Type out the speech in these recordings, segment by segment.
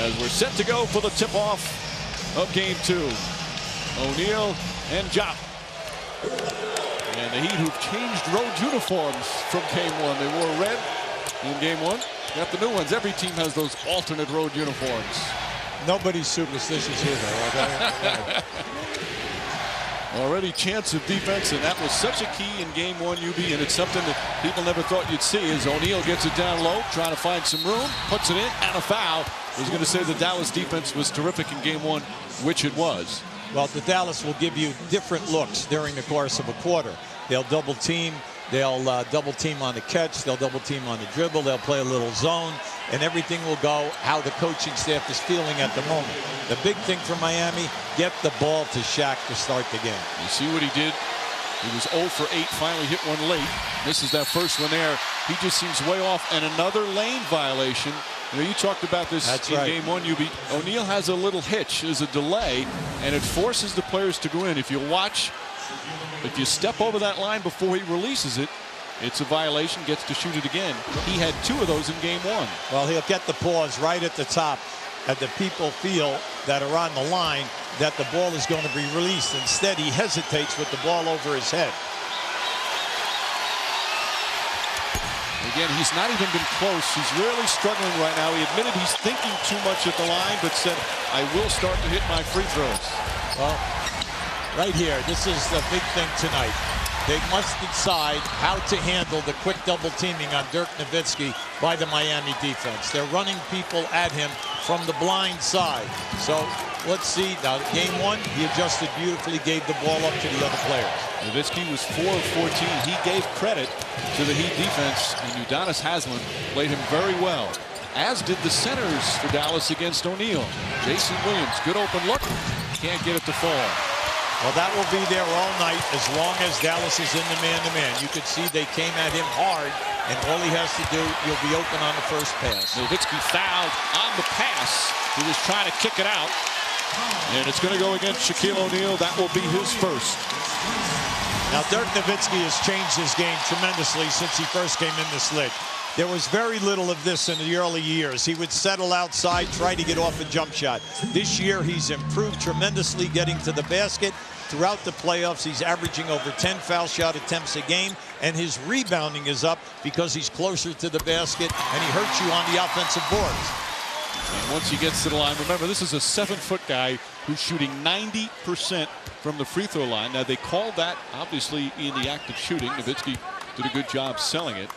as we're set to go for the tip-off of Game 2. O'Neal and Diop. And the Heat, who've changed road uniforms from Game 1. They wore red in Game 1. Got the new ones. Every team has those alternate road uniforms. Nobody's superstitious here, though. Already chance of defense, and that was such a key in Game 1, UB, and it's something that people never thought you'd see. As O'Neal gets it down low, trying to find some room, puts it in, and a foul. I was going to say the Dallas defense was terrific in Game 1, which it was. Well, the Dallas will give you different looks during the course of a quarter. They'll double team. They'll double team on the catch. They'll double team on the dribble. They'll play a little zone, and everything will go how the coaching staff is feeling at the moment. The big thing for Miami, get the ball to Shaq to start the game. You see what he did? He was 0 for 8, finally hit one late. Misses that first one there. He just seems way off, and another lane violation. You know, you talked about this in Game 1, UB. O'Neal has a little hitch, there's a delay, and it forces the players to go in. If you watch, if you step over that line before he releases it, it's a violation, gets to shoot it again. He had 2 of those in Game 1. Well, he'll get the pause right at the top, and the people feel that are on the line that the ball is going to be released. Instead, he hesitates with the ball over his head. Again, he's not even been close. He's really struggling right now. He admitted he's thinking too much at the line, but said, I will start to hit my free throws. Well, right here, this is the big thing tonight. They must decide how to handle the quick double teaming on Dirk Nowitzki by the Miami defense. They're running people at him from the blind side. So let's see. Now, Game 1, he adjusted beautifully, gave the ball up to the other players. Nowitzki was 4 of 14. He gave credit to the Heat defense, and Udonis Haslem played him very well, as did the centers for Dallas against O'Neal. Jason Williams, good open look, can't get it to fall. Well, that will be there all night as long as Dallas is in the man-to-man. You could see they came at him hard, and all he has to do, you'll be open on the first pass. Nowitzki fouled on the pass. He was trying to kick it out, and it's going to go against Shaquille O'Neal. That will be his first. Now, Dirk Nowitzki has changed his game tremendously since he first came in this league. There was very little of this in the early years. He would settle outside, try to get off a jump shot. This year, he's improved tremendously getting to the basket. Throughout the playoffs, he's averaging over 10 foul shot attempts a game, and his rebounding is up because he's closer to the basket, and he hurts you on the offensive boards. And once he gets to the line, remember, this is a 7-foot guy who's shooting 90% from the free throw line. Now, they called that, obviously, in the act of shooting. Nowitzki did a good job selling it.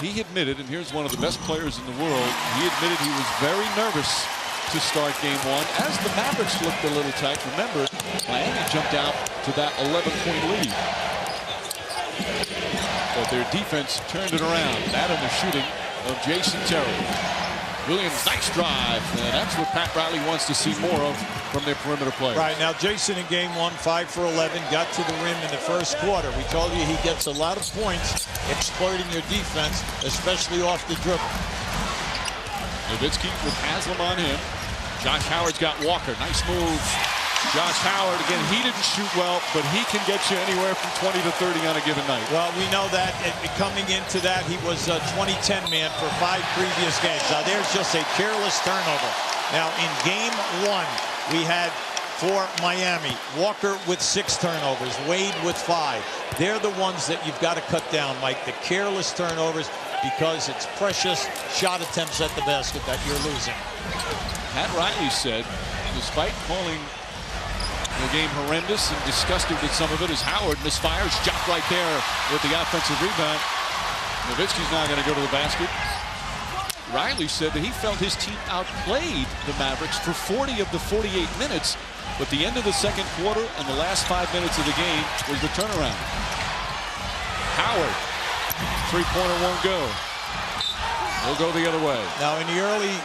He admitted, and here's one of the best players in the world, he admitted he was very nervous to start Game 1, as the Mavericks looked a little tight. Remember, Miami jumped out to that 11-point lead. But their defense turned it around. That and the shooting of Jason Terry. Williams, nice drive. And that's what Pat Riley wants to see more of from their perimeter players. Right, now Jason in Game 1, 5 for 11, got to the rim in the first quarter. We told you he gets a lot of points exploiting your defense, especially off the dribble. Nowitzki with Haslem on him. Josh Howard's got Walker. Nice move. Josh Howard, again, he didn't shoot well, but he can get you anywhere from 20 to 30 on a given night. Well, we know that. Coming into that, he was a 20-10 man for 5 previous games. Now, there's just a careless turnover. Now, in Game 1, we had for Miami, Walker with 6 turnovers, Wade with 5. They're the ones that you've got to cut down, Mike, the careless turnovers, because it's precious shot attempts at the basket that you're losing. Pat Riley said, despite calling the game horrendous and disgusted with some of it, as Howard misfires, Diop right there with the offensive rebound. Nowitzki's now going to go to the basket. Riley said that he felt his team outplayed the Mavericks for 40 of the 48 minutes, but the end of the second quarter and the last 5 minutes of the game was the turnaround. Howard, three-pointer won't go. He'll go the other way. Now, in the early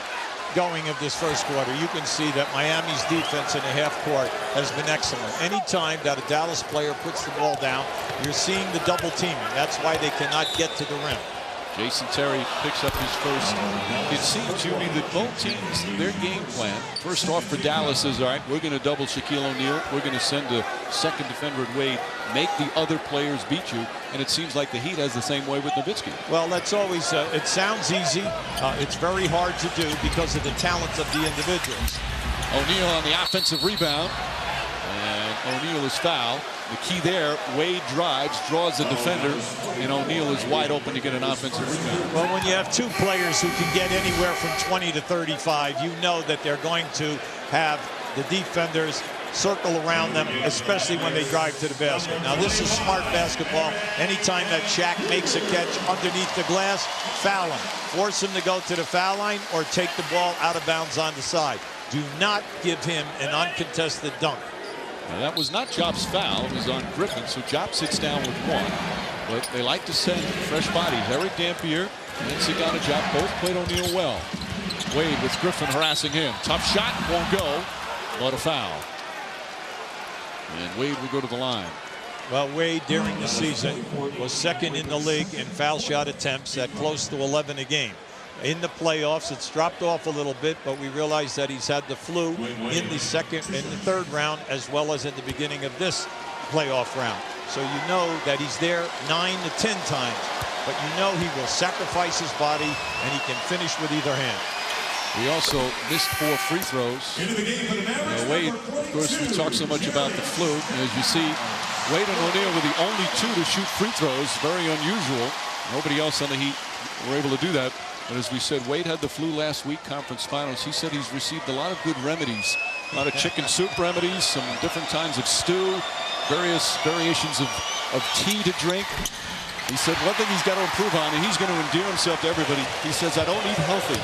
going of this first quarter, you can see that Miami's defense in the half court has been excellent. Anytime that a Dallas player puts the ball down, you're seeing the double teaming. That's why they cannot get to the rim. Jason Terry picks up his first. It seems, Judy, that both teams, their game plan, first off for Dallas is, all right, we're going to double Shaquille O'Neal. We're going to send a second defender at Wade, make the other players beat you. And it seems like the Heat has the same way with Nowitzki. Well, that's always, it sounds easy. It's very hard to do because of the talents of the individuals. O'Neal on the offensive rebound. And O'Neal is fouled. The key there, Wade drives, draws the defender, and O'Neal is wide open to get an offensive rebound. Well, when you have two players who can get anywhere from 20 to 35, you know that they're going to have the defenders circle around them, especially when they drive to the basket. Now, this is smart basketball. Anytime that Shaq makes a catch underneath the glass, foul him. Force him to go to the foul line or take the ball out of bounds on the side. Do not give him an uncontested dunk. Now, that was not Jop's foul. It was on Griffin, so Jop sits down with one. But they like to send fresh bodies. Erick, Dampier, and DeSagana, Jop both played O'Neal well. Wade with Griffin harassing him. Tough shot, won't go, but a foul. And Wade will go to the line. Well, Wade during the season was second in the league in foul shot attempts at close to 11 a game. In the playoffs, it's dropped off a little bit, but we realize that he's had the flu in the third round, as well as in the beginning of this playoff round. So you know that he's there 9 to 10 times, but you know he will sacrifice his body and he can finish with either hand. He also missed 4 free throws. Wade, of course, we talk so much about the flu. As you see, Wade and O'Neal were the only two to shoot free throws. Very unusual. Nobody else on the Heat were able to do that. But as we said, Wade had the flu last week, conference finals. He said he's received a lot of good remedies, a lot of chicken soup remedies, some different kinds of stew, various variations of tea to drink. He said one thing he's got to improve on, and he's going to endear himself to everybody. He says, I don't eat healthy.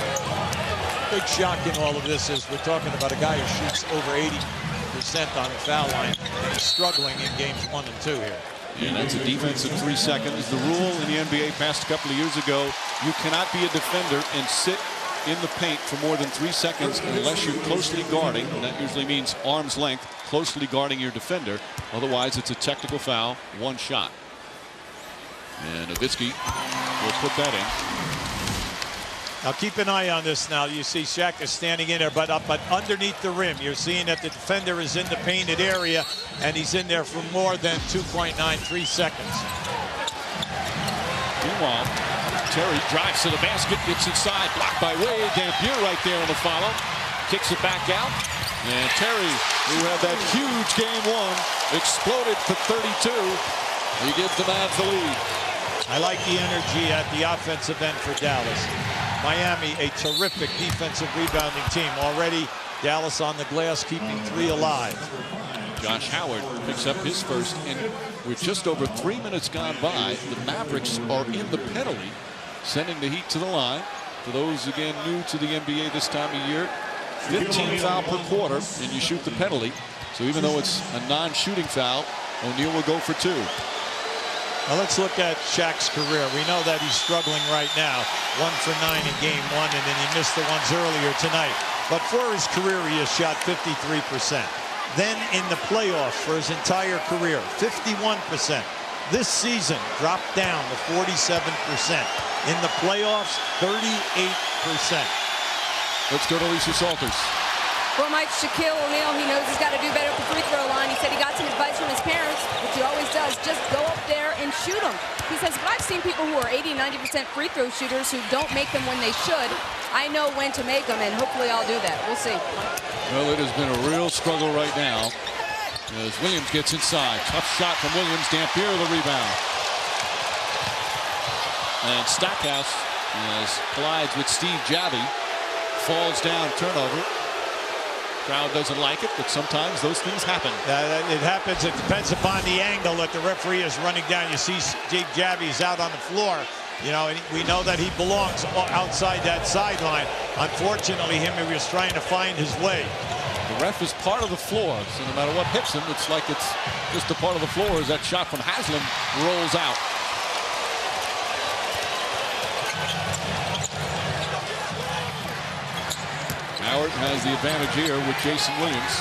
Big shock in all of this is we're talking about a guy who shoots over 80% on the foul line, and he's struggling in games 1 and 2 here. And that's a defense of 3 seconds. The rule in the NBA passed a couple of years ago, you cannot be a defender and sit in the paint for more than 3 seconds unless you're closely guarding, and that usually means arm's length, closely guarding your defender. Otherwise, it's a technical foul, 1 shot. And Nowitzki will put that in. Now keep an eye on this now. You see Shaq is standing in there, but underneath the rim, you're seeing that the defender is in the painted area, and he's in there for more than 2.93 seconds. Meanwhile, Terry drives to the basket, gets inside, blocked by Wade. Dampier right there on the follow. Kicks it back out. And Terry, who had that huge game 1, exploded for 32. He gives the Mavs the lead. I like the energy at the offensive end for Dallas. Miami, a terrific defensive rebounding team. Already, Dallas on the glass, keeping 3 alive. Josh Howard picks up his first, and with just over 3 minutes gone by, the Mavericks are in the penalty, sending the Heat to the line. For those, again, new to the NBA this time of year, 15 foul per quarter, and you shoot the penalty. So even though it's a non-shooting foul, O'Neal will go for 2. Now let's look at Shaq's career. We know that he's struggling right now. 1 for 9 in game 1, and then he missed the ones earlier tonight. But for his career, he has shot 53%. Then in the playoffs for his entire career, 51%. This season dropped down to 47%. In the playoffs, 38%. Let's go to Lisa Salters. Well, Mike, Shaquille O'Neal, he knows he's got to do better at the free throw line. He said he got some advice from his parents, which he always does. Just go up there and shoot them. He says, but I've seen people who are 80, 90% free throw shooters who don't make them when they should. I know when to make them, and hopefully I'll do that. We'll see. Well, it has been a real struggle right now as Williams gets inside. Tough shot from Williams. Dampier the rebound. And Stackhouse collides with Steve Javie. Falls down, turnover. Crowd doesn't like it, but sometimes those things happen. It happens. It depends upon the angle that the referee is running down. You see Steve Javie's out on the floor. You know, and we know that he belongs outside that sideline. Unfortunately, he was trying to find his way. The ref is part of the floor, so no matter what hits him, it's like it's just a part of the floor as that shot from Haslem rolls out. Howard has the advantage here with Jason Williams.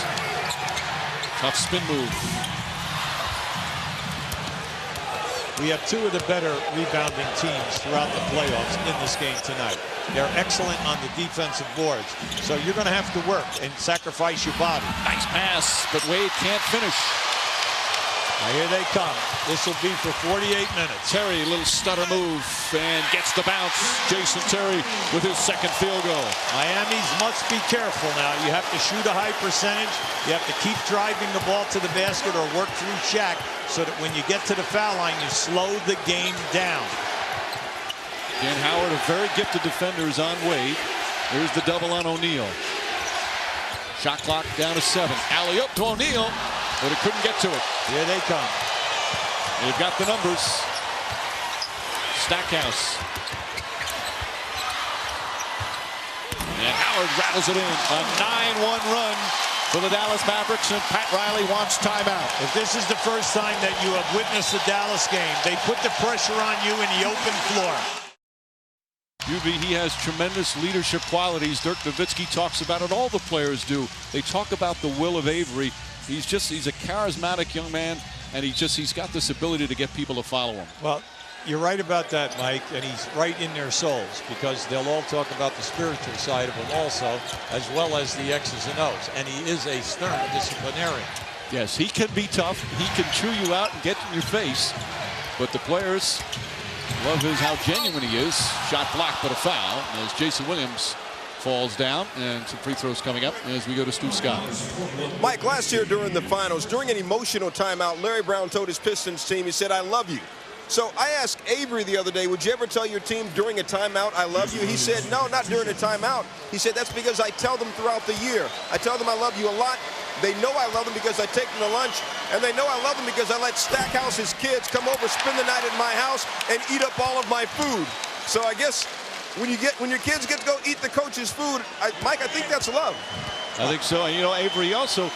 Tough spin move. We have two of the better rebounding teams throughout the playoffs in this game tonight. They're excellent on the defensive boards. So you're going to have to work and sacrifice your body. Nice pass, but Wade can't finish. Now here they come. This will be for 48 minutes. Terry, little stutter move, and gets the bounce. Jason Terry with his second field goal. Miami's must be careful now. You have to shoot a high percentage. You have to keep driving the ball to the basket or work through Shaq so that when you get to the foul line, you slow the game down. Dan Howard, a very gifted defender, is on Wade. Here's the double on O'Neal. Shot clock down to 7. Alley-oop to O'Neal, but it couldn't get to it. Here they come. They've got the numbers. Stackhouse. And Howard rattles it in. A 9-1 run for the Dallas Mavericks, and Pat Riley wants timeout. If this is the first time that you have witnessed a Dallas game, they put the pressure on you in the open floor. He has tremendous leadership qualities. Dirk Nowitzki talks about it. All the players do. They talk about the will of Avery. He's a charismatic young man, and he's got this ability to get people to follow him. Well, you're right about that, Mike, and he's right in their souls because they'll all talk about the spiritual side of him also, as well as the X's and O's. And he is a stern disciplinarian. Yes, he can be tough. He can chew you out and get in your face. But the players love how genuine he is. Shot blocked, but a foul as Jason Williams falls down, and some free throws coming up as we go to Stu Scott. Mike, last year during the finals, during an emotional timeout, Larry Brown told his Pistons team, he said, "I love you." So I asked Avery the other day, would you ever tell your team during a timeout, "I love you"? He said, no, not during a timeout. He said, that's because I tell them throughout the year. I tell them I love you a lot. They know I love them because I take them to lunch, and they know I love them because I let Stackhouse's kids come over, spend the night at my house, and eat up all of my food. So I guess when your kids get to go eat the coach's food, Mike, I think that's love. I think so. And you know, Avery also,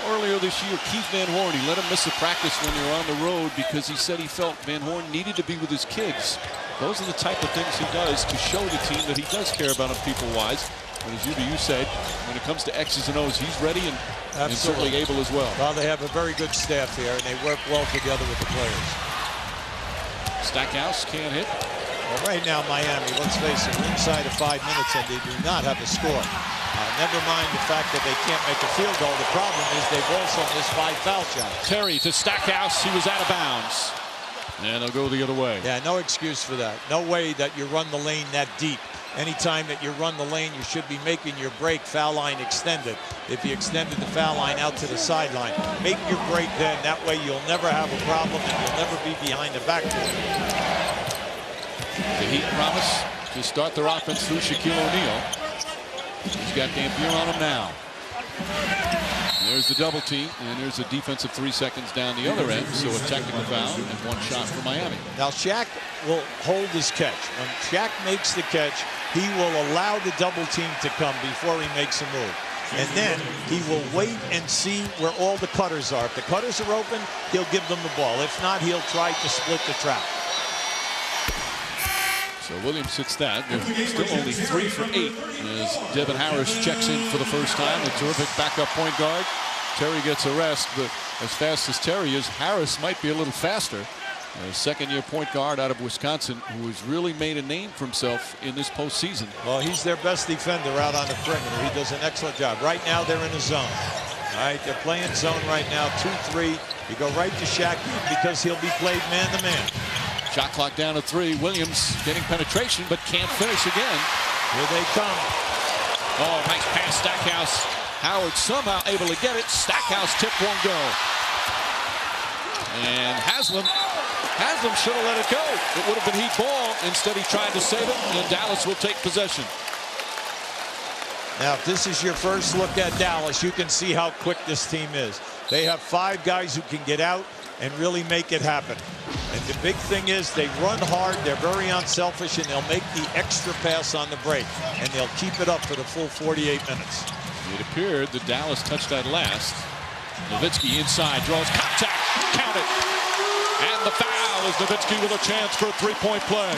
earlier this year, Keith Van Horn, he let him miss a practice when they were on the road because he said he felt Van Horn needed to be with his kids. Those are the type of things he does to show the team that he does care about them people-wise. And as you said, when it comes to X's and O's, he's ready and certainly able as well. Well, they have a very good staff here, and they work well together with the players. Stackhouse can't hit. Well, right now, Miami, let's face it, we're inside of 5 minutes, and they do not have a score. Never mind the fact that they can't make a field goal. The problem is they've also missed 5 foul shots. Terry to Stackhouse. He was out of bounds. And they'll go the other way. Yeah, no excuse for that. No way that you run the lane that deep. Anytime that you run the lane, you should be making your break foul line extended. If you extended the foul line out to the sideline, make your break then. That way you'll never have a problem and you'll never be behind the backboard. The Heat promise to start their offense through Shaquille O'Neal. He's got Dampier on him now. There's the double team, and there's a defensive 3 seconds down the other end, so a technical foul and 1 shot for Miami. Now Shaq will hold his catch. When Shaq makes the catch, he will allow the double team to come before he makes a move. And then he will wait and see where all the cutters are. If the cutters are open, he'll give them the ball. If not, he'll try to split the trap. So Williams hits that. They're still only 3 for 8 as Devin Harris checks in for the first time. A terrific backup point guard. Terry gets a rest, but as fast as Terry is, Harris might be a little faster. A second-year point guard out of Wisconsin who has really made a name for himself in this postseason. Well, he's their best defender out on the perimeter. He does an excellent job. Right now, they're in a zone. All right, they're playing zone right now, 2-3. You go right to Shaquille because he'll be played man-to-man. Shot clock down to 3. Williams getting penetration, but can't finish again. Here they come. Oh, nice pass, Stackhouse. Howard somehow able to get it. Stackhouse tip won't go. And Haslem should have let it go. It would have been Heat ball. Instead, he tried to save it, and Dallas will take possession. Now, if this is your first look at Dallas, you can see how quick this team is. They have 5 guys who can get out and really make it happen. And the big thing is they run hard, they're very unselfish, and they'll make the extra pass on the break. And they'll keep it up for the full 48 minutes. It appeared that Dallas touched that last. Nowitzki inside, draws contact, count it. And the foul is Nowitzki with a chance for a 3-point play.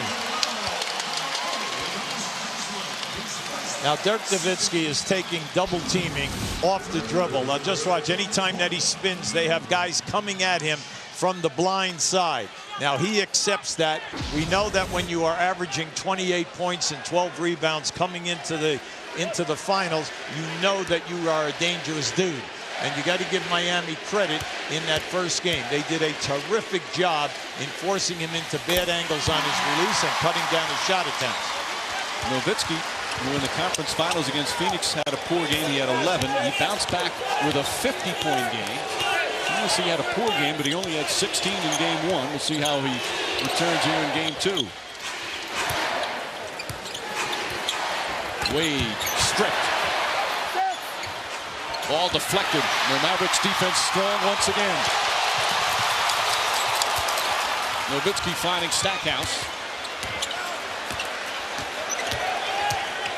Now, Dirk Nowitzki is taking double teaming off the dribble. Now, just watch. Anytime that he spins, they have guys coming at him from the blind side. Now he accepts that. We know that when you are averaging 28 points and 12 rebounds coming into the finals, you know that you are a dangerous dude. And you got to give Miami credit in that first game. They did a terrific job in forcing him into bad angles on his release and cutting down his shot attempts. Nowitzki, who in the conference finals against Phoenix had a poor game. He had 11. He bounced back with a 50-point game. He had a poor game, but he only had 16 in game 1. We'll see how he returns here in game 2. Wade stripped. Ball deflected. The Mavericks defense strong once again. Nowitzki finding Stackhouse.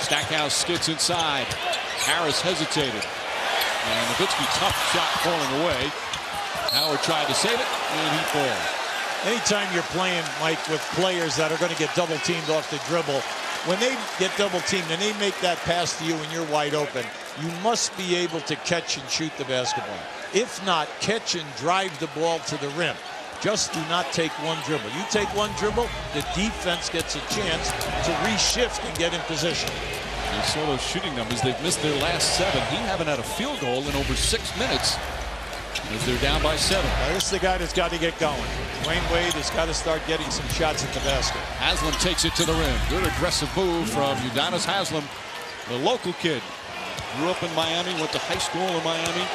Stackhouse skids inside. Harris hesitated. And Nowitzki, tough shot falling away. Howard tried to save it, and he falls. Anytime you're playing, Mike, with players that are going to get double-teamed off the dribble, when they get double-teamed and they make that pass to you and you're wide open, you must be able to catch and shoot the basketball. If not, catch and drive the ball to the rim. Just do not take one dribble. You take one dribble, the defense gets a chance to reshift and get in position. You saw those shooting numbers. They've missed their last 7. He haven't had a field goal in over 6 minutes. As they're down by 7. Now, this is the guy that's got to get going. Dwyane Wade has got to start getting some shots at the basket. Haslem takes it to the rim. Good aggressive move from Udonis Haslem, the local kid. Grew up in Miami, went to high school in Miami,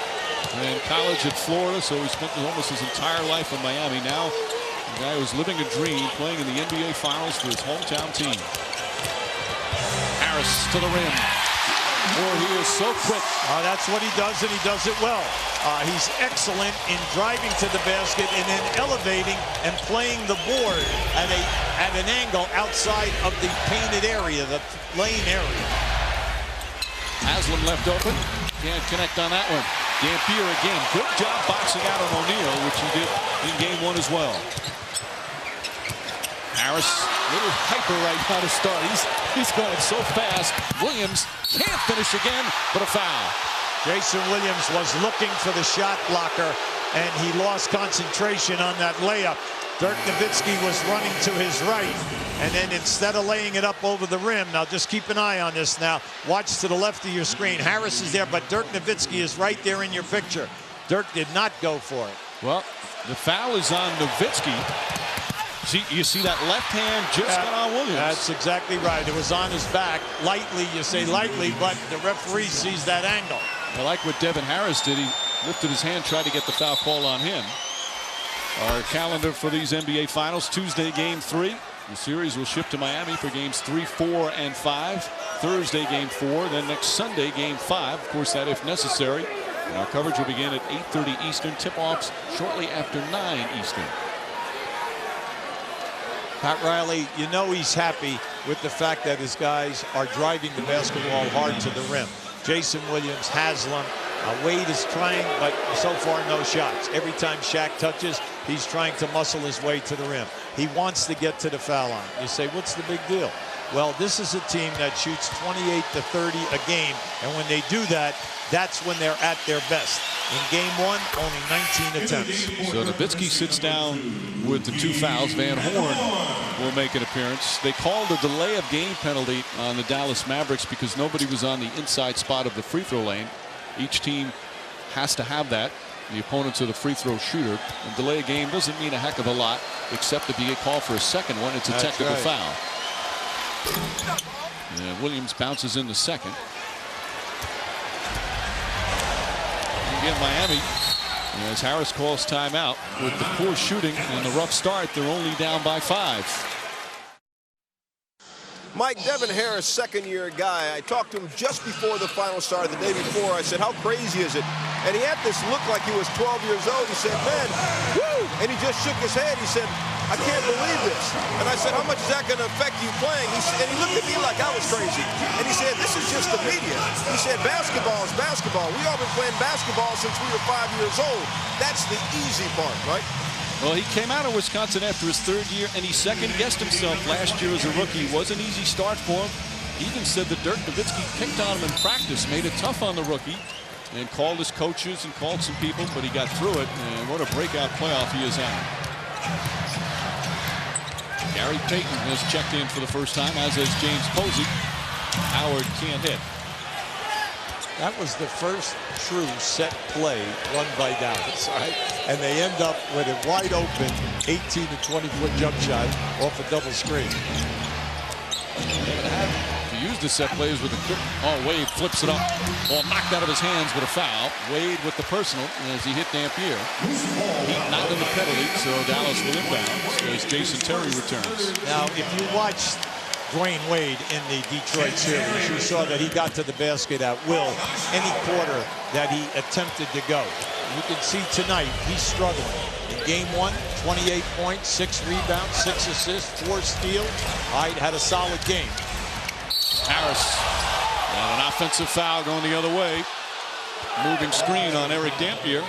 and college at Florida, so he spent almost his entire life in Miami. Now, the guy who's living a dream, playing in the NBA Finals for his hometown team. Harris to the rim. Boy, he is so quick. That's what he does, and he does it well. He's excellent in driving to the basket and then elevating and playing the board at an angle outside of the painted area, the lane area. Haslem left open. Can't connect on that one. Dampier again. Good job boxing out on O'Neal, which he did in game 1 as well. Harris, a little hyper right now to start. He's going so fast. Williams can't finish again, but a foul. Jason Williams was looking for the shot blocker, and he lost concentration on that layup. Dirk Nowitzki was running to his right, and then instead of laying it up over the rim, now just keep an eye on this now. Watch to the left of your screen. Harris is there, but Dirk Nowitzki is right there in your picture. Dirk did not go for it. Well, the foul is on Nowitzki. You see that left hand just got on Williams. That's exactly right. It was on his back. Lightly, you say lightly, but the referee sees that angle. I like what Devin Harris did. He lifted his hand, tried to get the foul call on him. Our calendar for these NBA Finals: Tuesday, Game 3. The series will ship to Miami for Games 3, 4, and 5. Thursday, Game 4. Then next Sunday, Game 5. Of course, that if necessary. And our coverage will begin at 8:30 Eastern. Tip-offs shortly after 9 Eastern. Pat Riley, you know he's happy with the fact that his guys are driving the basketball hard to the rim. Jason Williams, Haslem, Wade is trying, but so far no shots. Every time Shaq touches, he's trying to muscle his way to the rim. He wants to get to the foul line. You say, what's the big deal? Well, this is a team that shoots 28 to 30 a game, and when they do that, that's when they're at their best. In game 1, only 19 attempts. So Nowitzki sits down with the 2 fouls. Van Horn will make an appearance. They called a delay of game penalty on the Dallas Mavericks because nobody was on the inside spot of the free throw lane. Each team has to have that. The opponents are the free throw shooter. And delay of game doesn't mean a heck of a lot, except if you get called for a second one, it's a technical foul. And Williams bounces in the second. Again, Miami, as Harris calls timeout, with the poor shooting and the rough start, they're only down by 5. Mike, Devin Harris, second-year guy. I talked to him just before the final started, the day before. I said, how crazy is it? And he had this look like he was 12 years old. He said, man, woo! And he just shook his head. He said, I can't believe this. And I said, how much is that going to affect you playing? And he looked at me like I was crazy. And he said, this is just the media. He said, basketball is basketball. We all been playing basketball since we were 5 years old. That's the easy part, right? Well, he came out of Wisconsin after his 3rd year, and he second-guessed himself last year as a rookie. It was an easy start for him. He even said that Dirk Nowitzki picked on him in practice, made it tough on the rookie. and called his coaches and called some people, but he got through it. And what a breakout playoff he is having. Gary Payton has checked in for the first time, as has James Posey. Howard can't hit. That was the first true set play run by Dallas, right? And they end up with a wide open 18 to 20-foot jump shot off a double screen. He used the set plays with a quick. Oh, Wade flips it up. Ball knocked out of his hands with a foul. Wade with the personal as he hit Dampier. He not in the penalty, so Dallas will inbound as Jason Terry returns. Now, if you watch Dwyane Wade in the Detroit series, you saw that he got to the basket at will any quarter that he attempted to go. You can see tonight he's struggling. In game 1, 28 points, 6 rebounds, 6 assists, 4 steals. Had a solid game. Harris, and an offensive foul going the other way. Moving screen on Erick Dampier.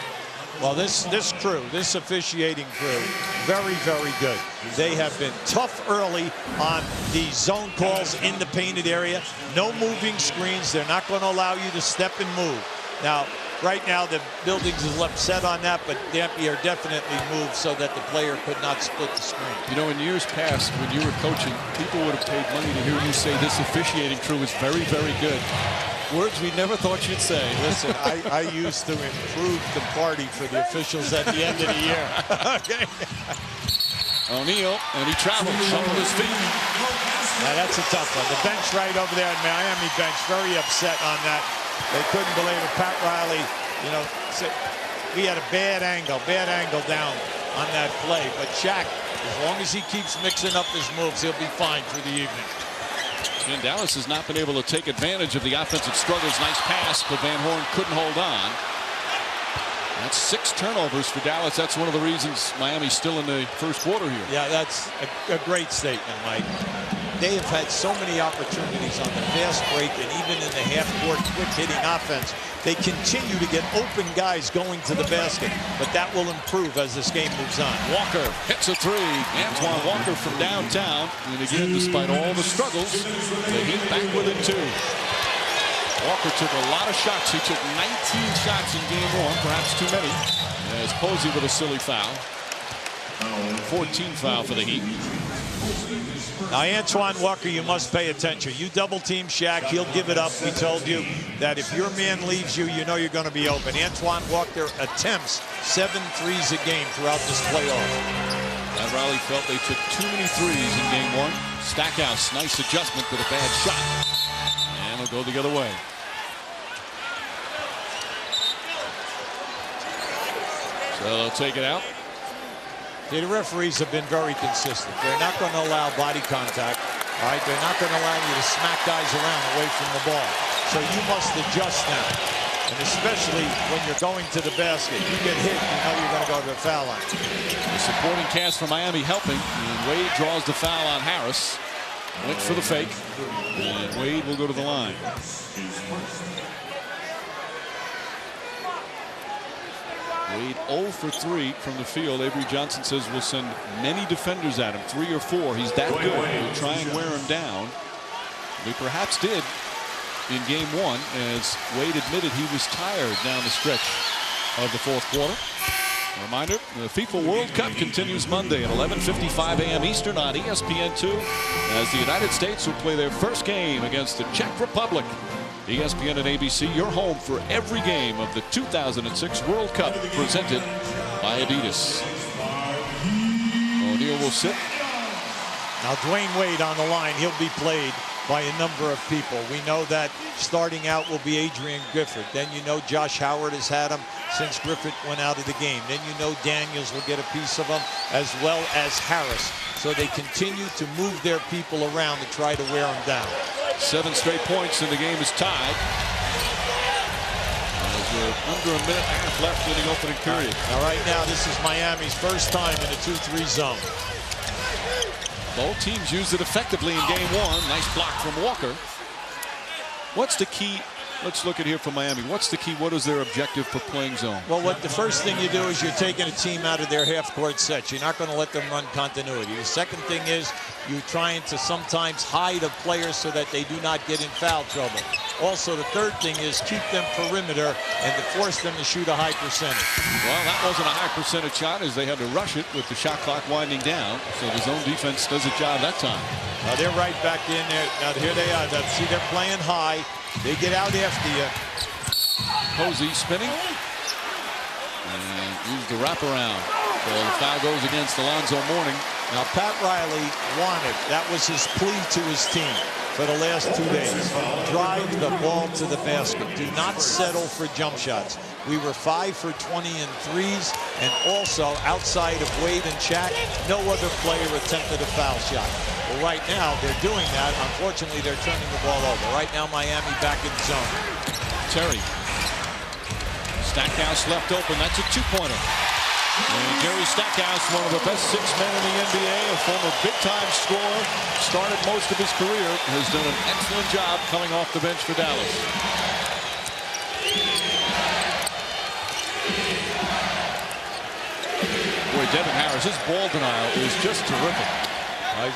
Well, this crew, this officiating crew, very, very good. They have been tough early on the zone calls in the painted area. No moving screens. They're not going to allow you to step and move. Now, right now, the buildings is upset on that, but Dampier definitely moved so that the player could not split the screen. You know, in years past, when you were coaching, people would have paid money to hear you say this officiating crew is very, very good. Words we never thought you'd say. Listen, I used to improve the party for the officials at the end of the year. Okay. O'Neal, and he travels, shuffled his feet. Now, that's a tough one. The bench right over there, Miami bench, very upset on that. They couldn't believe it. Pat Riley, you know, said we had a bad angle down on that play. But Shaq, as long as he keeps mixing up his moves, he'll be fine through the evening. And Dallas has not been able to take advantage of the offensive struggles. Nice pass, but Van Horn couldn't hold on. That's 6 turnovers for Dallas. That's one of the reasons Miami's still in the first quarter here. Yeah, that's a great statement, Mike. They have had so many opportunities on the fast break and even in the half-court quick-hitting offense. They continue to get open guys going to the basket, but that will improve as this game moves on. Walker hits a 3. Antoine Walker from downtown. And again, despite all the struggles, the Heat back within 2. Walker took a lot of shots. He took 19 shots in game 1, perhaps too many. As Posey with a silly foul. 14 foul for the Heat. Now, Antoine Walker, you must pay attention. You double-team Shaq, he'll give it up. We told you that if your man leaves you, you know you're going to be open. Antoine Walker attempts 7 threes a game throughout this playoff. Pat Riley felt they took too many threes in game 1. Stackhouse, nice adjustment, but a bad shot. And it'll go the other way. So they'll take it out. The referees have been very consistent. They're not going to allow body contact. All right, they're not going to allow you to smack guys around away from the ball. So you must adjust now. And especially when you're going to the basket. You get hit, you know you're going to go to the foul line. The supporting cast for Miami helping. And Wade draws the foul on Harris. Went for the fake. And Wade will go to the line. Wade 0 for 3 from the field. Avery Johnson says we'll send many defenders at him, 3 or 4. He's that good. We'll try and wear him down. We perhaps did in game 1, as Wade admitted he was tired down the stretch of the 4th quarter. A reminder, the FIFA World Cup continues Monday at 11:55 a.m. Eastern on ESPN2 as the United States will play their first game against the Czech Republic. ESPN and ABC, your home for every game of the 2006 World Cup, presented by Adidas. O'Neal will sit. Now, Dwyane Wade on the line. He'll be played by a number of people. We know that starting out will be Adrian Griffin. Then you know Josh Howard has had him since Griffin went out of the game. Then you know Daniels will get a piece of him, as well as Harris. So they continue to move their people around to try to wear them down. 7 straight points and the game is tied. There's under a minute and a half left in the opening period. Now right now this is Miami's first time in a 2-3 zone. Both teams used it effectively in game 1. Nice block from Walker. What's the key? Let's look at here for Miami. What's the key? What is their objective for playing zone? Well, the first thing you do is you're taking a team out of their half-court sets. You're not going to let them run continuity. The second thing is you're trying to sometimes hide a player so that they do not get in foul trouble. Also, the third thing is keep them perimeter and to force them to shoot a high percentage. Well, that wasn't a high percentage shot as they had to rush it with the shot clock winding down. So the zone defense does a job that time. Now they're right back in there. Now here they are. Now, see, they're playing high. They get out after you. Posey spinning. And use the wraparound. So the foul goes against Alonzo Mourning. Now Pat Riley wanted, that was his plea to his team for the last 2 days. Drive the ball to the basket. Do not settle for jump shots. We were 5 for 20 in threes, and also outside of Wade and Shaq, no other player attempted a foul shot. Well, right now they're doing that. Unfortunately, they're turning the ball over. Right now, Miami back in zone. Terry. Stackhouse left open. That's a two-pointer. And Gary Stackhouse, one of the best 6 men in the NBA, a former big-time scorer, started most of his career, has done an excellent job coming off the bench for Dallas. Boy, Devin Harris, his ball denial is just terrific.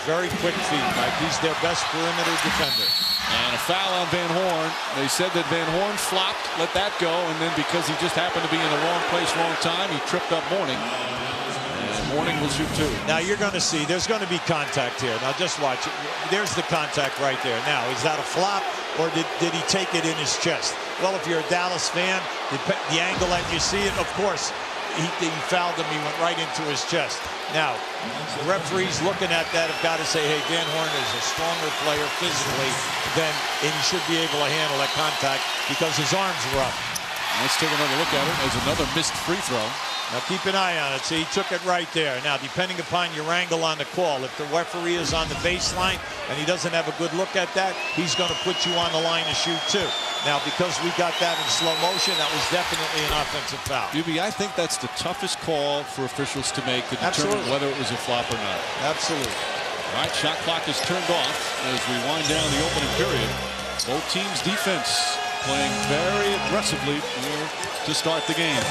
Very quick feet, Mike. He's their best perimeter defender. And a foul on Van Horn. They said that Van Horn flopped, let that go, and then because he just happened to be in the wrong place, wrong time, he tripped up Mourning. And Mourning will shoot 2. Now you're going to see, there's going to be contact here. Now just watch it. There's the contact right there. Now, is that a flop, or did he take it in his chest? Well, if you're a Dallas fan, the angle that you see it, of course, he fouled him. He went right into his chest. Now, the referees looking at that have got to say, hey, Van Horn is a stronger player physically and he should be able to handle that contact because his arms were up. Let's take another look at it. There's another missed free throw. Now keep an eye on it. See, he took it right there. Now, depending upon your angle on the call, if the referee is on the baseline and he doesn't have a good look at that, he's going to put you on the line to shoot 2. Now, because we got that in slow motion, that was definitely an offensive foul. Bİlgi, I think that's the toughest call for officials to make to determine whether it was a flop or not. Absolutely. All right, shot clock is turned off as we wind down the opening period. Both teams' defense playing very aggressively here to start the game.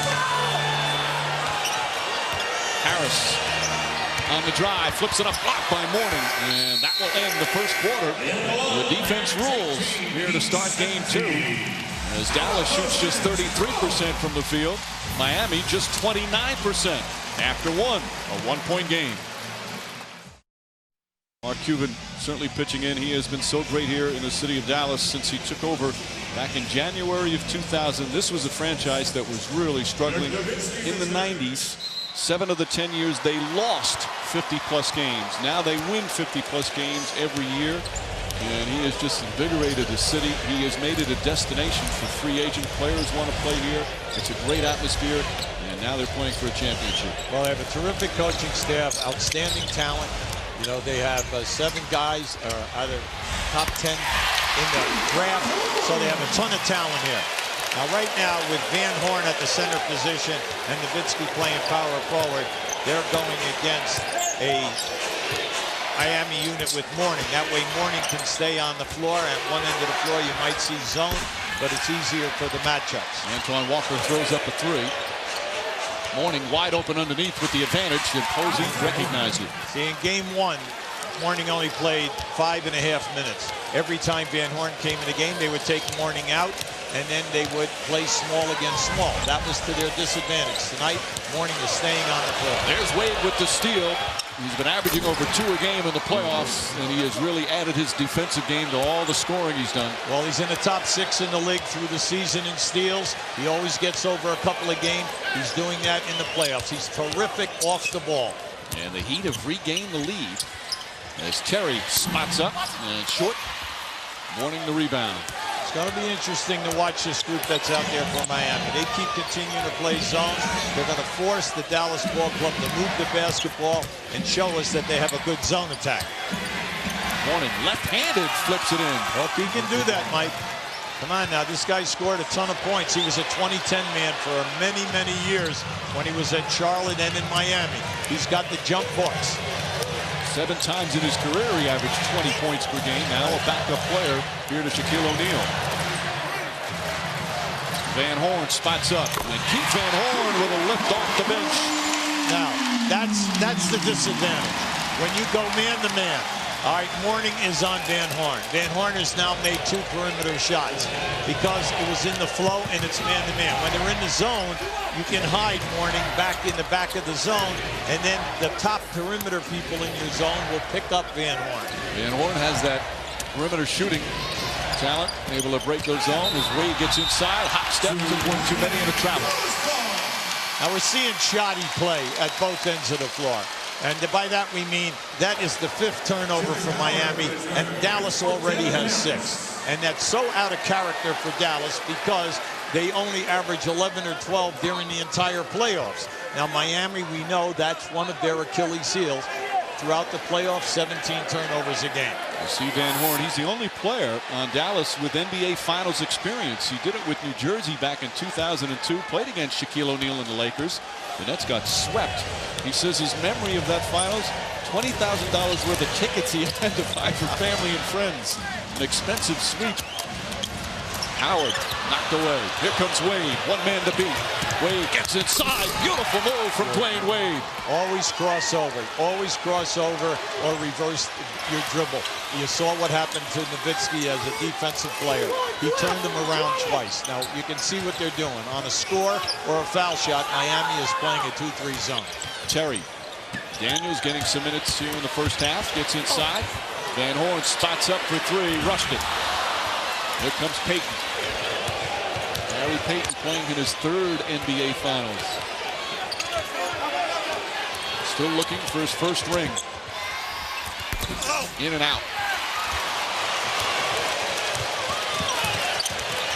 Harris on the drive, flips it up, blocked by Mourning, and that will end the first quarter. The defense rules here to start game 2. As Dallas shoots just 33% from the field, Miami just 29% after a one-point game. Mark Cuban certainly pitching in. He has been so great here in the city of Dallas since he took over back in January of 2000. This was a franchise that was really struggling in the 90s. 7 of the 10 years they lost 50-plus games. Now they win 50-plus games every year. And he has just invigorated the city. He has made it a destination for free agent players want to play here. It's a great atmosphere. And now they're playing for a championship. Well, they have a terrific coaching staff, outstanding talent. You know, they have 7 guys either top 10 in the draft. So they have a ton of talent here. Now, right now, with Van Horn at the center position and Nowitzki playing power forward, they're going against a Miami unit with Mourning. That way, Mourning can stay on the floor. At one end of the floor, you might see zone, but it's easier for the matchups. Antoine Walker throws up a 3. Mourning wide open underneath with the advantage, and Posey recognized it. See, in game 1, Mourning only played 5.5 minutes. Every time Van Horn came in the game, they would take Mourning out, and then they would play small against small. That was to their disadvantage. Tonight, Mourning is staying on the floor. There's Wade with the steal. He's been averaging over 2 a game in the playoffs, and he has really added his defensive game to all the scoring he's done. Well, he's in the top 6 in the league through the season in steals. He always gets over a couple of games. He's doing that in the playoffs. He's terrific off the ball. And the Heat have regained the lead as Terry spots up and short. Mourning the rebound. It's going to be interesting to watch this group that's out there for Miami. They keep continuing to play zones. They're going to force the Dallas ball club to move the basketball and show us that they have a good zone attack. Mourning left-handed flips it in. Well, he can do that, Mike. Come on now, this guy scored a ton of points. He was a 2010 man for many, many years when he was at Charlotte and in Miami. He's got the jump hooks. 7 times in his career he averaged 20 points per game. Now a backup player here to Shaquille O'Neal. Van Horn spots up. And Keith Van Horn with a lift off the bench. Now, that's the disadvantage. When you go man to man, All right, Mourning is on Van Horn. Van Horn has now made 2 perimeter shots because it was in the flow and it's man-to-man. When they're in the zone, you can hide Mourning back in the back of the zone, and then the top perimeter people in your zone will pick up Van Horn. Van Horn has that perimeter shooting talent, able to break those zones as Wade gets inside. Hop step, took one too many in a travel. Now we're seeing shoddy play at both ends of the floor. And by that we mean that is the 5th turnover for Miami, and Dallas already has 6. And that's so out of character for Dallas because they only average 11 or 12 during the entire playoffs. Now Miami, we know that's one of their Achilles heels. Throughout the playoffs, 17 turnovers a game. You see Van Horn, he's the only player on Dallas with NBA Finals experience. He did it with New Jersey back in 2002, played against Shaquille O'Neal and the Lakers. The Nets got swept. He says his memory of that finals, $20,000 worth of tickets he had to buy for family and friends. An expensive suite. Howard knocked away. Here comes Wade, 1 man to beat. Wade gets inside. Beautiful move from Dwyane Wade. Always cross over or reverse your dribble. You saw what happened to Nowitzki as a defensive player. He turned him around twice. Now you can see what they're doing. On a score or a foul shot, Miami is playing a 2-3 zone. Terry Daniels getting some minutes here in the first half. Gets inside. Van Horn spots up for 3. Rushed it. Here comes Payton. Gary Payton playing in his 3rd NBA Finals. Still looking for his first ring. In and out.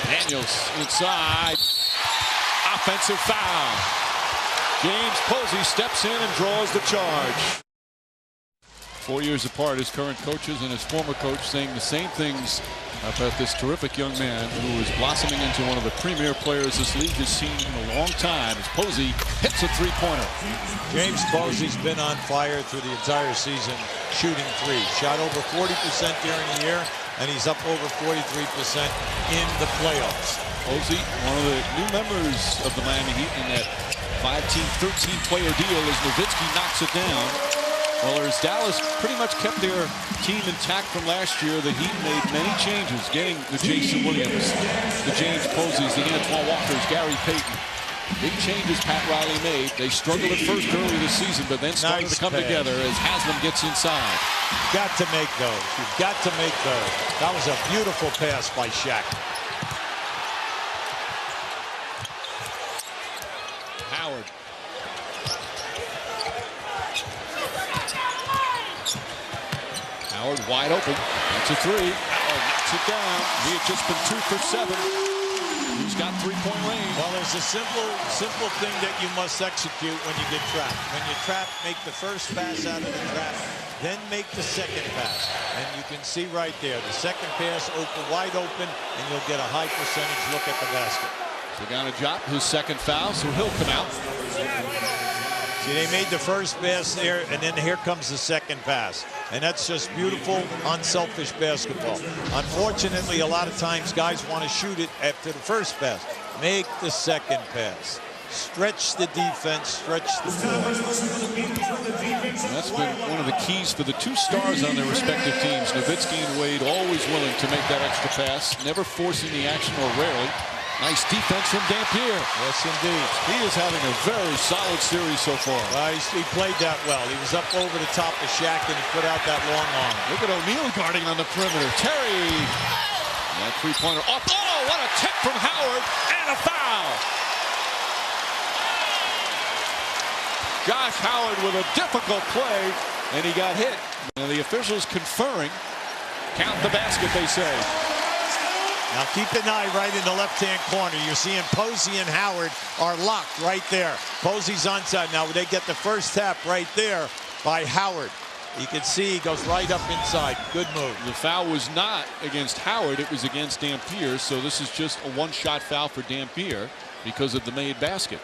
Daniels inside. Offensive foul. James Posey steps in and draws the charge. 4 years apart, his current coaches and his former coach saying the same things about this terrific young man who is blossoming into one of the premier players this league has seen in a long time as Posey hits a 3-pointer. James Posey's been on fire through the entire season shooting 3. Shot over 40% during the year, and he's up over 43% in the playoffs. Posey, one of the new members of the Miami Heat in that 5-team, 13-player deal as Nowitzki knocks it down. Well, as Dallas pretty much kept their team intact from last year, the Heat made many changes, getting the Jason Williams, the James Poseys, the Antoine Walkers, Gary Payton. Big changes Pat Riley made. They struggled at first early this season, but then started to come together as Haslem gets inside. You've got to make those. You've got to make those. That was a beautiful pass by Shaq. Howard. Howard wide open. That's a 3. Howard knocks it down. He had just been 2 for 7. He's got 3-point range. Well, there's a simple thing that you must execute when you get trapped. When you're trapped, make the first pass out of the trap, then make the second pass. And you can see right there, the second pass wide open, and you'll get a high percentage look at the basket. DeSagana dropped his second foul, so he'll come out. See, they made the first pass there, and then here comes the second pass. And that's just beautiful, unselfish basketball. Unfortunately, a lot of times guys want to shoot it after the first pass. Make the second pass. Stretch the defense, stretch the floor. That's been one of the keys for the 2 stars on their respective teams. Nowitzki and Wade always willing to make that extra pass, never forcing the action or rarely. Nice defense from Dampier. Yes, indeed. He is having a very solid series so far. Well, he played that well. He was up over the top of Shaq, and he put out that long arm. Look at O'Neal guarding on the perimeter. Terry. That 3-pointer off. Oh, what a tip from Howard, and a foul. Josh Howard with a difficult play, and he got hit. And the officials conferring. Count the basket, they say. Now keep an eye right in the left-hand corner. You're seeing Posey and Howard are locked right there. Posey's onside. Now they get the first tap right there by Howard. You can see he goes right up inside. Good move. The foul was not against Howard. It was against Dampier. So this is just a 1-shot foul for Dampier because of the made basket.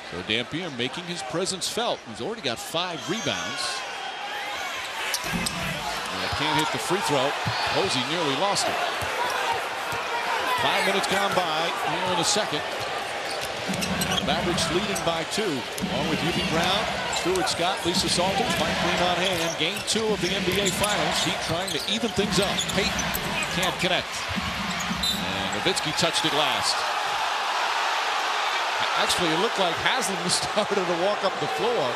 So Dampier making his presence felt. He's already got 5 rebounds. Can't hit the free throw. Posey nearly lost it. 5 minutes gone by here in the second. Mavericks leading by 2. Along with UB Brown, Stuart Scott, Lisa Salters, Mike Green on hand. Game 2 of the NBA Finals. Heat trying to even things up. Payton can't connect. And Nowitzki touched it last. Actually, it looked like Haslem started to walk up the floor.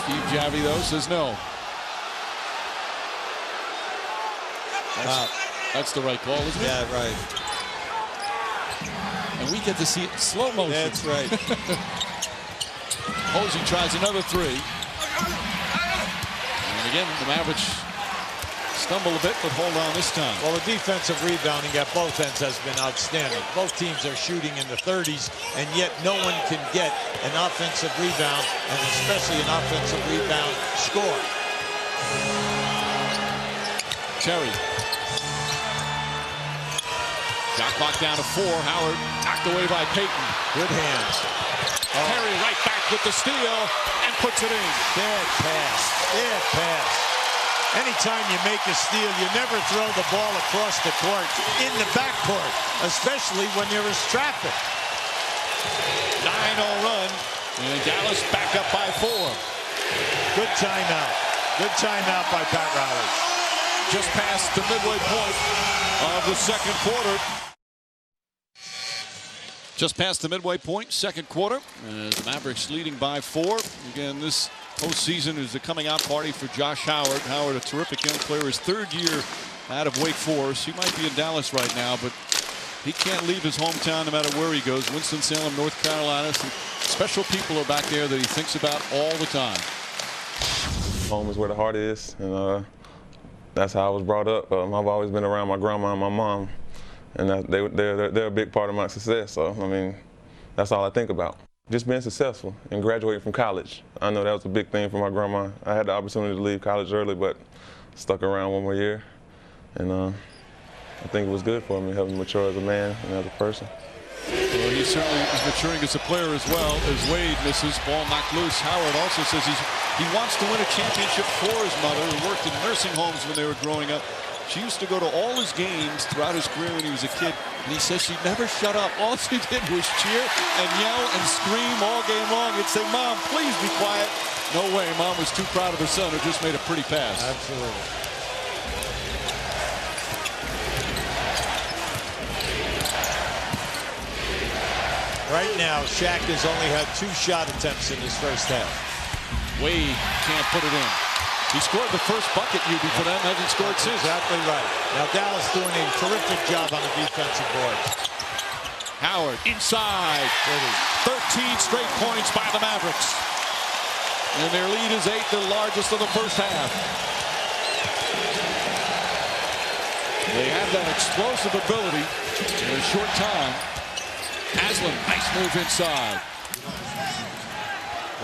Steve Javy, though, says no. That's the right call, isn't it? Yeah, right. And we get to see it in slow motion. That's right. Posey tries another 3. And again, the Mavericks stumble a bit, but hold on this time. Well, the defensive rebounding at both ends has been outstanding. Both teams are shooting in the 30s, and yet no one can get an offensive rebound, and especially an offensive rebound score. Terry. Shot clock down to 4. Howard knocked away by Payton. Good hands. Terry right back with the steal and puts it in. Bad pass. Bad pass. Anytime you make a steal, you never throw the ball across the court in the backcourt, especially when there is traffic. 9-0 run, and Dallas back up by 4. Good timeout. Good timeout by Pat Riley. Just past the midway point of the second quarter. Just past the midway point, second quarter, as the Mavericks leading by 4. Again, this postseason is a coming out party for Josh Howard. Howard, a terrific young player, his 3rd year out of Wake Forest. He might be in Dallas right now, but he can't leave his hometown no matter where he goes. Winston-Salem, North Carolina. Some special people are back there that he thinks about all the time. Home is where the heart is, and that's how I was brought up. I've always been around my grandma and my mom, and they're a big part of my success. So, I mean, that's all I think about. Just being successful and graduating from college. I know that was a big thing for my grandma. I had the opportunity to leave college early, but stuck around 1 more year. And I think it was good for me, helping me mature as a man and as a person. Well, he certainly is maturing as a player as well. As Wade misses, ball knocked loose. Howard also says he wants to win a championship for his mother, who worked in nursing homes when they were growing up. She used to go to all his games throughout his career when he was a kid, and he says she never shut up. All she did was cheer and yell and scream all game long. He'd say, "Mom, please be quiet." No way. Mom was too proud of her son, who just made a pretty pass. Absolutely. Right now, Shaq has only had 2 shot attempts in his first half. Wade can't put it in. He scored the first bucket, UB, for them. Hasn't scored since. Exactly right. Now Dallas doing a terrific job on the defensive boards. Howard inside. 13 straight points by the Mavericks. And their lead is 8, the largest of the first half. They have that explosive ability in a short time. Haslem, nice move inside.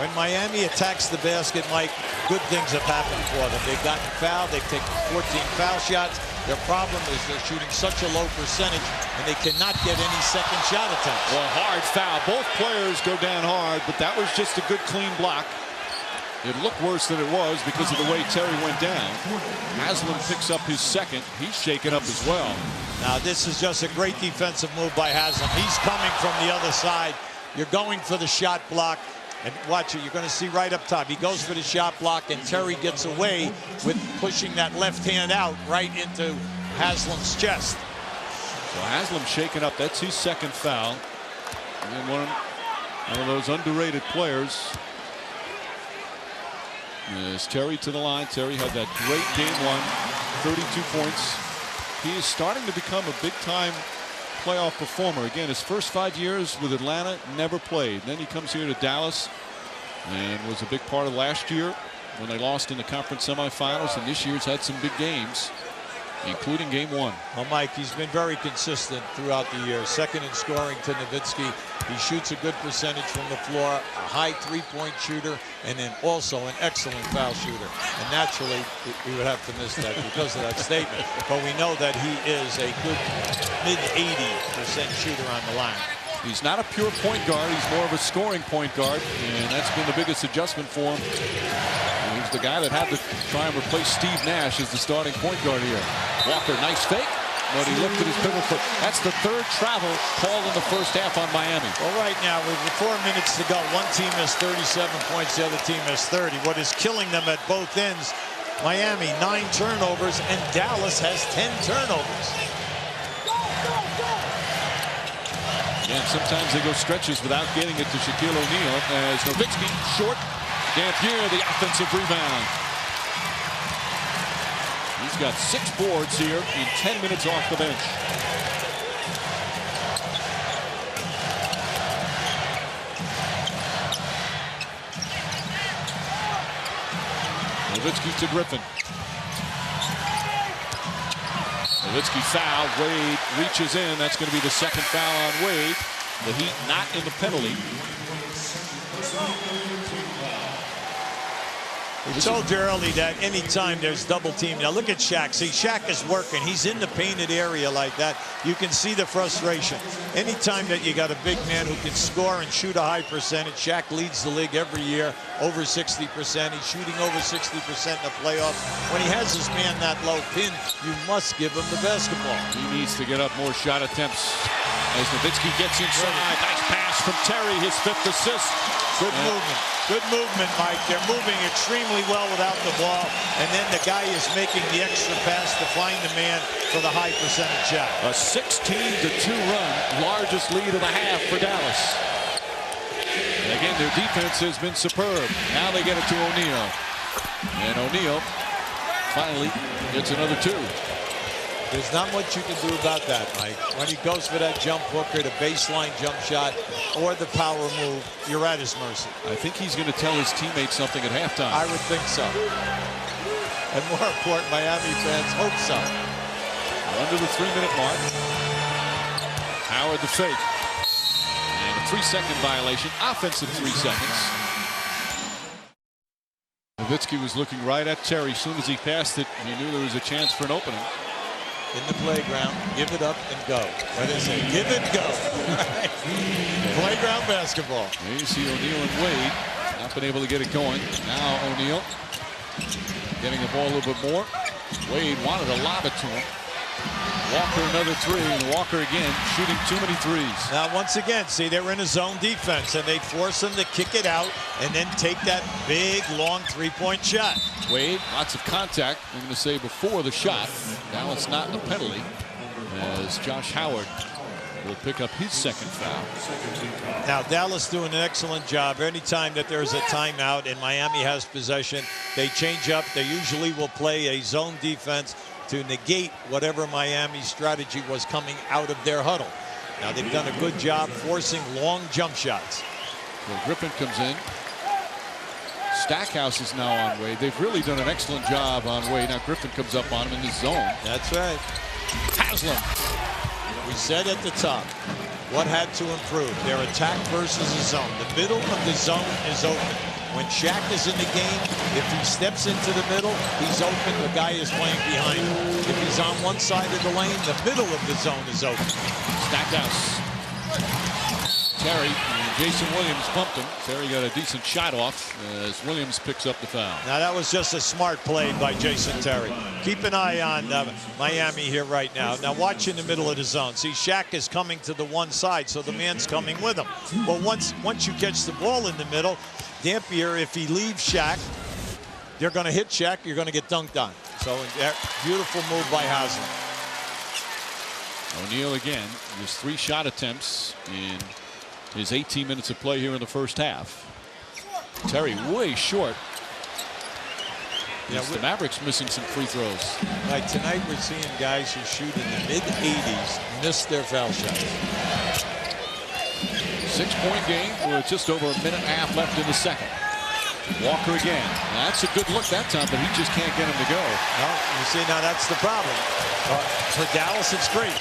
When Miami attacks the basket, Mike, good things have happened for them. They've gotten fouled. They've taken 14 foul shots. Their problem is they're shooting such a low percentage, and they cannot get any second shot attempts. Well, hard foul. Both players go down hard, but that was just a good, clean block. It looked worse than it was because of the way Terry went down. Haslem picks up his second. He's shaken up as well. Now, this is just a great defensive move by Haslem. He's coming from the other side. You're going for the shot block. And watch it, you're going to see right up top. He goes for the shot block, and Terry gets away with pushing that left hand out right into Haslem's chest. So Haslem shaken up. That's his second foul. And then one of those underrated players is Terry to the line. Terry had that great game 1, 32 points. He is starting to become a big-time playoff performer. Again, his first 5 years with Atlanta, never played. Then he comes here to Dallas and was a big part of last year when they lost in the conference semifinals, and this year's had some big games, including game 1. Well, Mike, he's been very consistent throughout the year. Second in scoring to Nowitzki. He shoots a good percentage from the floor, a high 3-point shooter, and then also an excellent foul shooter. And naturally, we would have to miss that because of that statement. But we know that he is a good mid-80% shooter on the line. He's not a pure point guard. He's more of a scoring point guard, and that's been the biggest adjustment for him. And he's the guy that had to try and replace Steve Nash as the starting point guard here. Walker, nice fake. but he lifted his pivot foot. That's the third travel called in the first half on Miami. Well, right now, with 4 minutes to go, one team has 37 points, the other team has 30. What is killing them at both ends, Miami, 9 turnovers, and Dallas has 10 turnovers. Yeah, and sometimes they go stretches without getting it to Shaquille O'Neal as Nowitzki short. Dampier, the offensive rebound. He's got 6 boards here in 10 minutes off the bench. Nowitzki to Griffin. Nowitzki foul. Wade reaches in. That's going to be the second foul on Wade. The Heat not in the penalty. We told you early that anytime there's double team. Now look at Shaq. See, Shaq is working. He's in the painted area like that. You can see the frustration. Anytime that you got a big man who can score and shoot a high percentage, Shaq leads the league every year, over 60%. He's shooting over 60% in the playoffs. When he has his man that low pin, you must give him the basketball. He needs to get up more shot attempts as Nowitzki gets inside. Nice pass from Terry, his 5th assist. Good movement. Good movement, Mike. They're moving extremely well without the ball. And then the guy is making the extra pass to find the man for the high percentage shot. A 16-2 run, largest lead of the half for Dallas. And again, their defense has been superb. Now they get it to O'Neal. And O'Neal finally gets another 2. There's not much you can do about that, Mike. When he goes for that jump hooker, the baseline jump shot, or the power move, you're at his mercy. I think he's going to tell his teammates something at halftime. I would think so. And more important, Miami fans hope so. Under the 3-minute mark. Howard the fake. And a 3-second violation. Offensive 3 seconds. Nowitzki was looking right at Terry. As soon as he passed it, he knew there was a chance for an opening. In the playground, give it up and go. What is it? Give it, go. Playground basketball. There you see O'Neal and Wade not been able to get it going. Now O'Neal getting the ball a little bit more. Wade wanted to lob it to him. Walker another 3, and Walker again shooting too many threes. Now once again, see, they're in a zone defense, and they force him to kick it out and then take that big, long 3-point shot. Wade, lots of contact. I'm going to say before the shot. Now it's not a penalty, as Josh Howard will pick up his 2nd foul. Now Dallas doing an excellent job. Anytime that there's a timeout and Miami has possession, they change up. They usually will play a zone defense to negate whatever Miami's strategy was coming out of their huddle. Now they've done a good job forcing long jump shots. Well, Griffin comes in. Stackhouse is now on Wade. They've really done an excellent job on Wade. Now Griffin comes up on him in his zone. That's right. Haslem. We said at the top, what had to improve? Their attack versus the zone. The middle of the zone is open. When Shaq is in the game, if he steps into the middle, he's open. The guy is playing behind him. If he's on one side of the lane, the middle of the zone is open. Stackhouse. Terry and Jason Williams bumped him. Terry got a decent shot off as Williams picks up the foul. Now that was just a smart play by Jason Terry. Keep an eye on Miami here right now. Now watch in the middle of the zone. See, Shaq is coming to the one side, so the man's coming with him. Well, once you catch the ball in the middle, Dampier, if he leaves Shaq, they're going to hit Shaq. You're going to get dunked on. So beautiful move by Haslem. O'Neal again, his 3 shot attempts in his 18 minutes of play here in the first half. Terry way short. Yeah, the Mavericks missing some free throws. Like tonight, we're seeing guys who shoot in the mid-80s miss their foul shots. 6-point game with just over a minute and a half left in the second. Walker again. Now, that's a good look that time, but he just can't get him to go. No, you see, now that's the problem. For Dallas, it's great.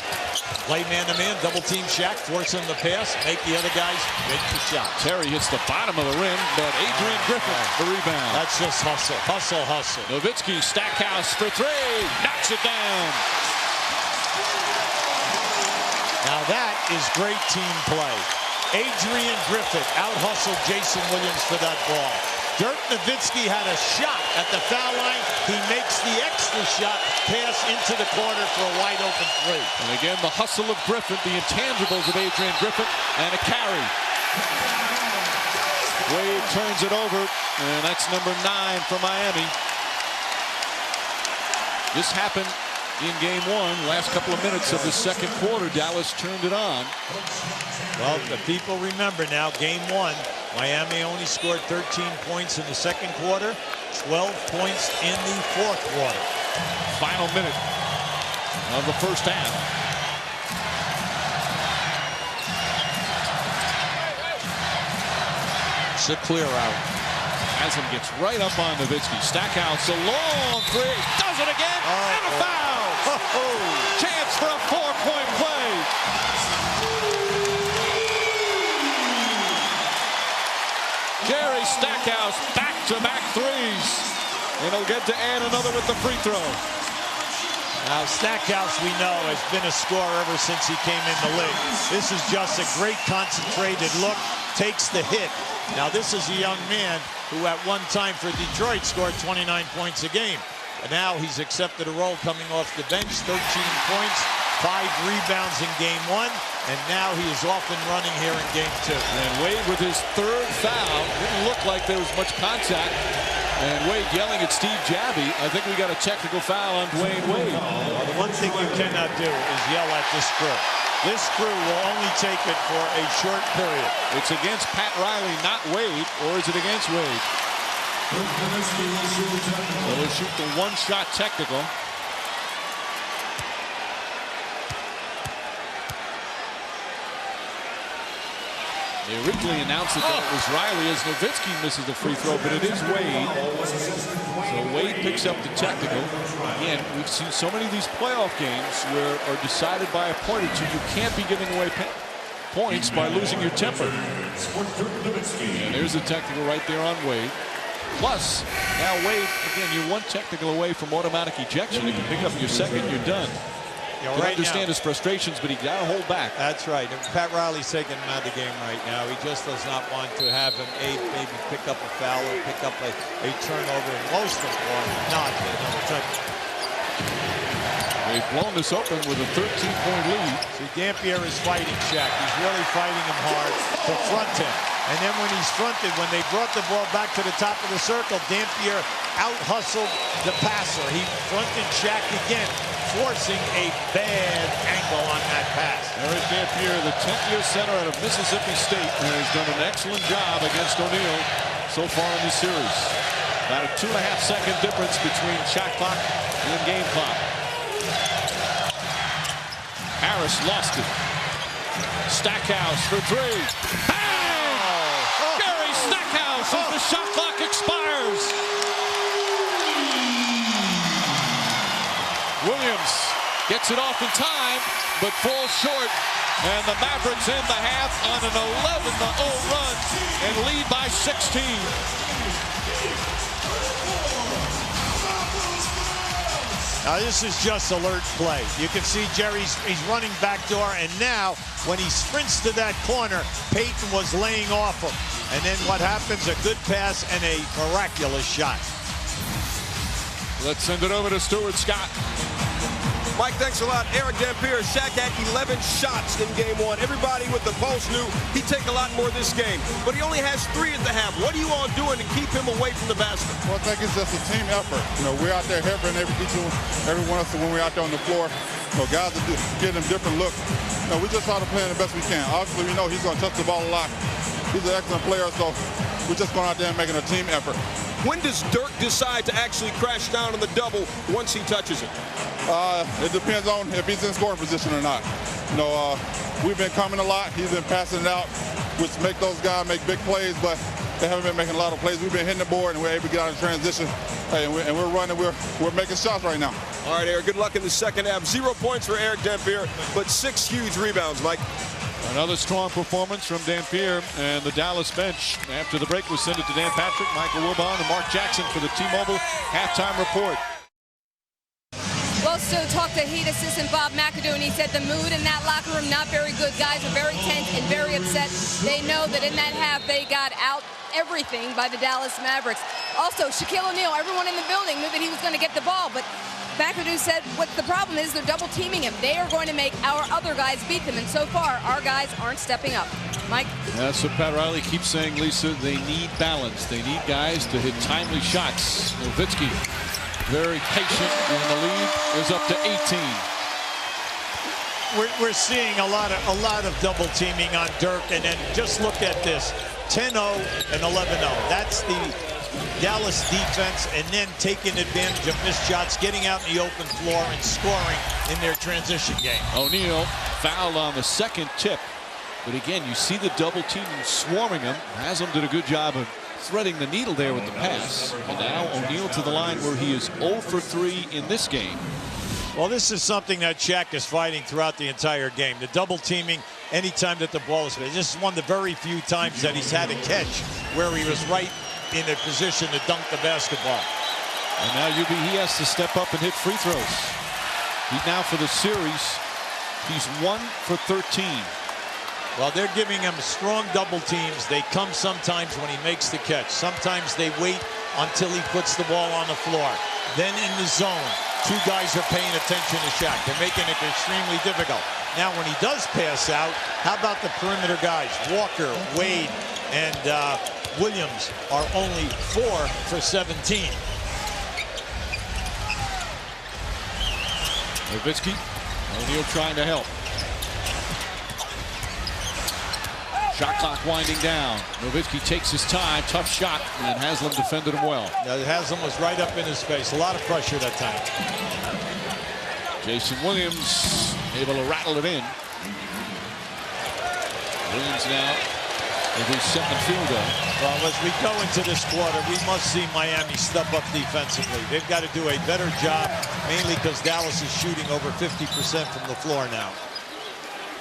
Play man-to-man, double-team Shaq, force him to pass, make the other guys make the shot. Terry hits the bottom of the rim, but Adrian Griffin the rebound. That's just hustle, hustle, hustle. Nowitzki, Stackhouse for 3, knocks it down. Now that is great team play. Adrian Griffin out-hustled Jason Williams for that ball. Dirk Nowitzki had a shot at the foul line. He makes the extra the shot, pass into the corner for a wide open three. And again, the hustle of Griffin, the intangibles of Adrian Griffin, and a carry. Wade turns it over, and that's number 9 for Miami. This happened in game 1. Last couple of minutes of the second quarter, Dallas turned it on. Well, the people remember now, game 1, Miami only scored 13 points in the second quarter, 12 points in the fourth quarter. Final minute of the first half. It's a clear out. Haslem gets right up on Nowitzki. Stackhouse, a long three. Does it again, and a foul. Chance for a 4-point play. Jerry Stackhouse, back-to-back threes. And he'll get to add another with the free throw. Now, Stackhouse, we know, has been a scorer ever since he came in the league. This is just a great concentrated look, takes the hit. Now, this is a young man who at one time for Detroit scored 29 points a game. And now he's accepted a role coming off the bench, 13 points, 5 rebounds in game 1, and now he is off and running here in game 2. And Wade with his 3rd foul. Didn't look like there was much contact. And Wade yelling at Steve Jabby, I think we got a technical foul on Dwyane Wade. Well, the one thing you cannot do is yell at this crew. This crew will only take it for a short period. It's against Pat Riley, not Wade, or is it against Wade? So they'll shoot the 1-shot technical. They originally announced that it was Riley as Nowitzki misses the free throw, but it is Wade. So Wade picks up the technical. Again, we've seen so many of these playoff games where are decided by a point or two. You can't be giving away points by losing your temper. And there's the technical right there on Wade. Plus, now Wade, again, you're 1 technical away from automatic ejection. If you pick up your second, you're done. You know, I understand his frustrations, but he got to hold back. That's right. And Pat Riley's taking him out of the game right now. He just does not want to have him maybe pick up a foul or pick up a turnover. And most important, not another touchdown. They've blown this open with a 13-point lead. See, Dampier is fighting Shaq. He's really fighting him hard to front him. And then when he's fronted, when they brought the ball back to the top of the circle, Dampier out-hustled the passer. He fronted Shaq again, forcing a bad angle on that pass. Erick Dampier, the 10th-year center out of Mississippi State, has done an excellent job against O'Neal so far in this series. About a 2.5-second difference between shot clock and game clock. Harris lost it. Stackhouse for 3. Bang! Gary Stackhouse as the shot clock expires. Williams gets it off in time, but falls short. And the Mavericks end the half on an 11-0 run and lead by 16. Now this is just alert play. You can see he's running backdoor, and now when he sprints to that corner, Payton was laying off him. And then what happens? A good pass and a miraculous shot. Let's send it over to Stuart Scott. Mike, thanks a lot. Erick Dampier, Shaq had 11 shots in game 1. Everybody with the pulse knew he'd take a lot more this game, but he only has 3 at the half. What are you all doing to keep him away from the basket? Well, I think it's just a team effort. You know, we're out there helping every one of us when we're out there on the floor. You know, guys are getting them different looks. You know, we just try to play the best we can. Obviously, we know he's going to touch the ball a lot. He's an excellent player, so we're just going out there and making a team effort. When does Dirk decide to actually crash down on the double once he touches it? It depends on if he's in scoring position or not. You know, we've been coming a lot. He's been passing it out, which make those guys make big plays, but they haven't been making a lot of plays. We've been hitting the board, and we're able to get out in transition. Hey, and we're running. We're making shots right now. All right, Erick, good luck in the second half. 0 points for Erick Dampier, but 6 huge rebounds, Mike. Another strong performance from Dampier, and the Dallas bench after the break was sent it to Dan Patrick, Michael Wilbon, and Mark Jackson for the T-Mobile halftime report. We also talked to Heat assistant Bob McAdoo, and he said the mood in that locker room not very good. Guys are very tense and very upset. They know that in that half they got out everything by the Dallas Mavericks. Also, Shaquille O'Neal, everyone in the building knew that he was going to get the ball, but McAdoo said what the problem is, they're double teaming him. They are going to make our other guys beat them, and so far, our guys aren't stepping up. Mike? That's what Pat Riley keeps saying, Lisa. They need balance. They need guys to hit timely shots. Nowitzki, very patient, and the lead is up to 18. We're seeing a lot of double teaming on Dirk, and then just look at this: 10-0 and 11-0. That's the Dallas defense, and then taking advantage of missed shots, getting out in the open floor and scoring in their transition game. O'Neal fouled on the second tip, but again, you see the double team swarming him. Haslem did a good job of threading the needle there with the pass. And now O'Neal to the line where he is 0 for 3 in this game. Well, this is something that Shaq is fighting throughout the entire game. The double teaming anytime that the ball is played. This is one of the very few times that he's had a catch where he was right in a position to dunk the basketball. And now he has to step up and hit free throws. He now for the series, he's 1 for 13. Well, they're giving him strong double teams. They come sometimes when he makes the catch. Sometimes they wait until he puts the ball on the floor. Then in the zone, two guys are paying attention to Shaq. They're making it extremely difficult. Now, when he does pass out, how about the perimeter guys? Walker, Wade, and Williams are only 4 for 17. Nowitzki, O'Neal trying to help. Shot clock winding down. Nowitzki takes his time. Tough shot, and Haslem defended him well. Now, Haslem was right up in his face. A lot of pressure that time. Jason Williams able to rattle it in. Williams now with his second field goal. Well, as we go into this quarter, we must see Miami step up defensively. They've got to do a better job, mainly because Dallas is shooting over 50% from the floor now.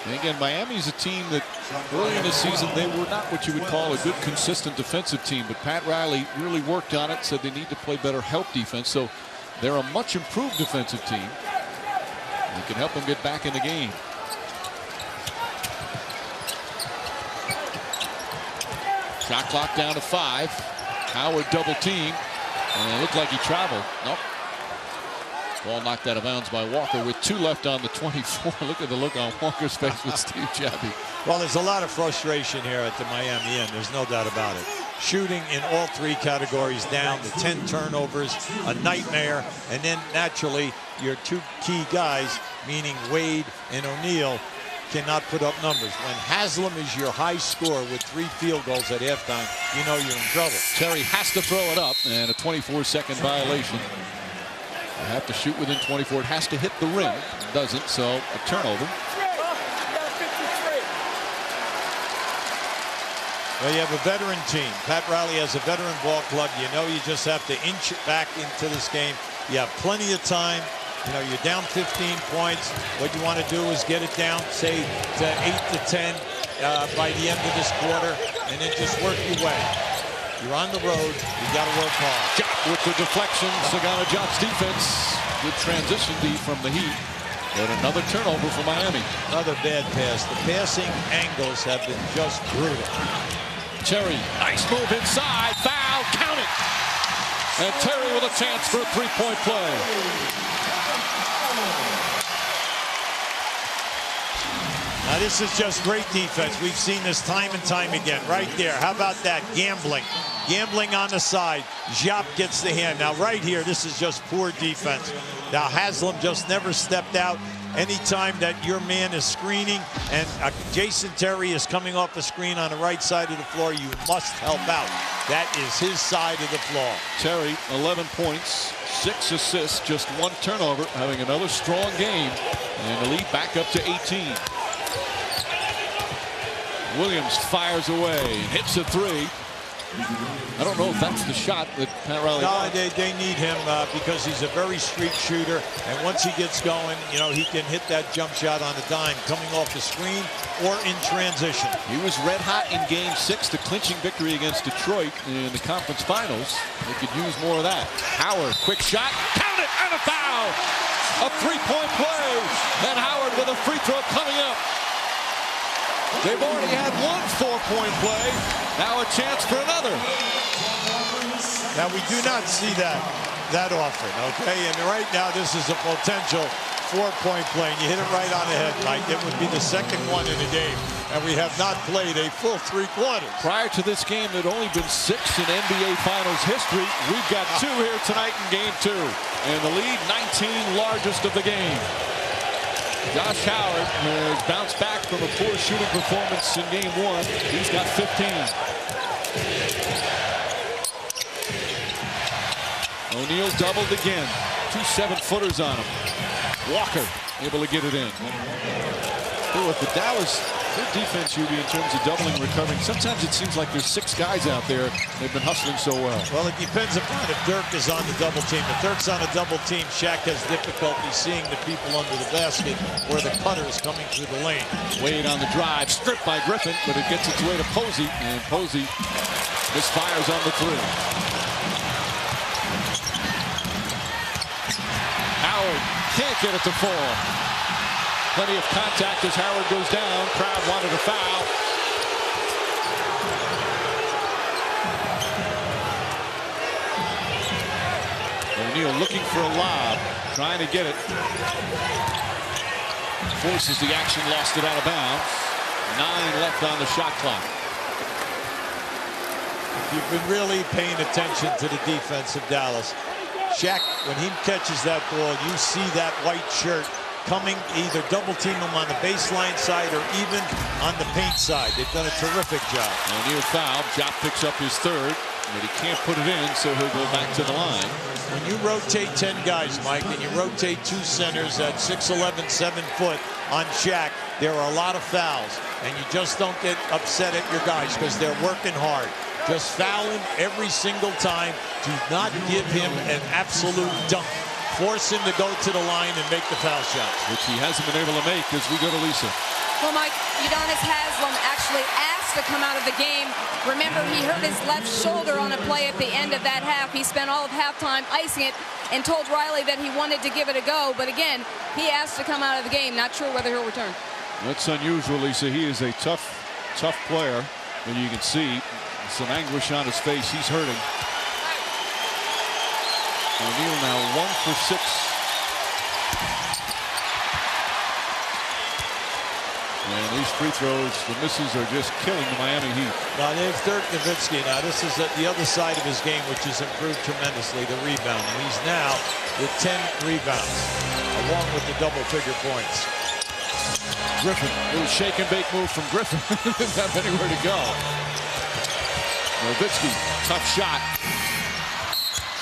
And again, Miami's a team that early in the season, they were not what you would call a good, consistent defensive team. But Pat Riley really worked on it, said they need to play better help defense. So they're a much improved defensive team. They can help them get back in the game. Shot clock down to 5. Howard double team. And it looked like he traveled. Nope. Ball knocked out of bounds by Walker with 2 left on the 24. Look at the look on Walker's face with Steve Jabby. Well, there's a lot of frustration here at the Miami end. There's no doubt about it. Shooting in all 3 categories down, the 10 turnovers, a nightmare, and then naturally your 2 key guys, meaning Wade and O'Neal, cannot put up numbers. When Haslem is your high scorer with 3 field goals at halftime, you know you're in trouble. Terry has to throw it up, and a 24-second violation. You have to shoot within 24. It has to hit the ring. It doesn't, so a turnover. Well, you have a veteran team. Pat Riley has a veteran ball club. You know you just have to inch it back into this game. You have plenty of time. You know, you're down 15 points. What you want to do is get it down, say, to 8 to 10 by the end of this quarter, and then just work your way. You're on the road. You got to work hard. Jop with the deflection. DeSagana Jop's defense. Good transition D from the Heat. And another turnover for Miami. Another bad pass. The passing angles have been just brutal. Terry, nice move inside. Foul, count it. And Terry with a chance for a 3-point play. Now this is just great defense. We've seen this time and time again. Right there. How about that? Gambling. Gambling on the side. Diop gets the hand. Now right here, this is just poor defense. Now Haslem just never stepped out. Anytime that your man is screening and Jason Terry is coming off the screen on the right side of the floor, you must help out. That is his side of the floor. Terry, 11 points, 6 assists, just 1 turnover, having another strong game. And the lead back up to 18. Williams fires away and hits a 3. I don't know if that's the shot that Pat Riley wants. No, they need him because he's a very street shooter. And once he gets going, you know, he can hit that jump shot on a dime coming off the screen or in transition. He was red hot in Game 6, the clinching victory against Detroit in the conference finals. They could use more of that. Howard, quick shot, count it, and a foul. A 3-point play. And Howard with a free throw coming up. They've already had 1 4-point play. Now a chance for another. Now we do not see that. that often, okay? And right now, this is a potential 4-point play. And you hit it right on the head, Mike. It would be the second one in the game. And we have not played a full 3 quarters. Prior to this game, there'd only been 6 in NBA Finals history. We've got 2 here tonight in Game 2. And the lead, 19, largest of the game. Josh Howard has bounced back from a poor shooting performance in Game 1. He's got 15. O'Neal doubled again. 2 7-footers on him. Walker able to get it in. Look, the Dallas, their defense, Hubie, in terms of doubling, recovering. Sometimes it seems like there's 6 guys out there. They've been hustling so well. Well, it depends upon if Dirk is on the double team. If Dirk's on a double team, Shaq has difficulty seeing the people under the basket where the cutter is coming through the lane. Wade on the drive, stripped by Griffin, but it gets its way to Posey, and Posey misfires on the 3. Howard can't get it to fall. Plenty of contact as Howard goes down. Crowd wanted a foul. O'Neal looking for a lob, trying to get it. Forces the action, lost it out of bounds. 9 left on the shot clock. You've been really paying attention to the defense of Dallas. Shaq, when he catches that ball, you see that white shirt coming, either double team him on the baseline side or even on the paint side. They've done a terrific job. O'Neal fouled. Jop picks up his 3rd, but he can't put it in, so he'll go back to the line. When you rotate 10 guys, Mike, and you rotate 2 centers at 6'11", 7 foot on Shaq, there are a lot of fouls, and you just don't get upset at your guys because they're working hard. Just foul him every single time. Do not give him an absolute dunk. Force him to go to the line and make the foul shots. Which he hasn't been able to make as we go to Lisa. Well, Mike, Udonis Haslem actually asked to come out of the game. Remember, he hurt his left shoulder on a play at the end of that half. He spent all of halftime icing it and told Riley that he wanted to give it a go. But again, he asked to come out of the game. Not sure whether he'll return. That's unusual, Lisa. He is a tough player. And you can see some anguish on his face. He's hurting. O'Neal now 1 for 6. And these free throws, the misses are just killing the Miami Heat. Now there's Dirk Nowitzki. Now this is the other side of his game, which has improved tremendously, the rebounding. He's now with 10 rebounds, along with the double-figure points. Griffin, little shake and bake move from Griffin. Doesn't have anywhere to go. Nowitzki, tough shot.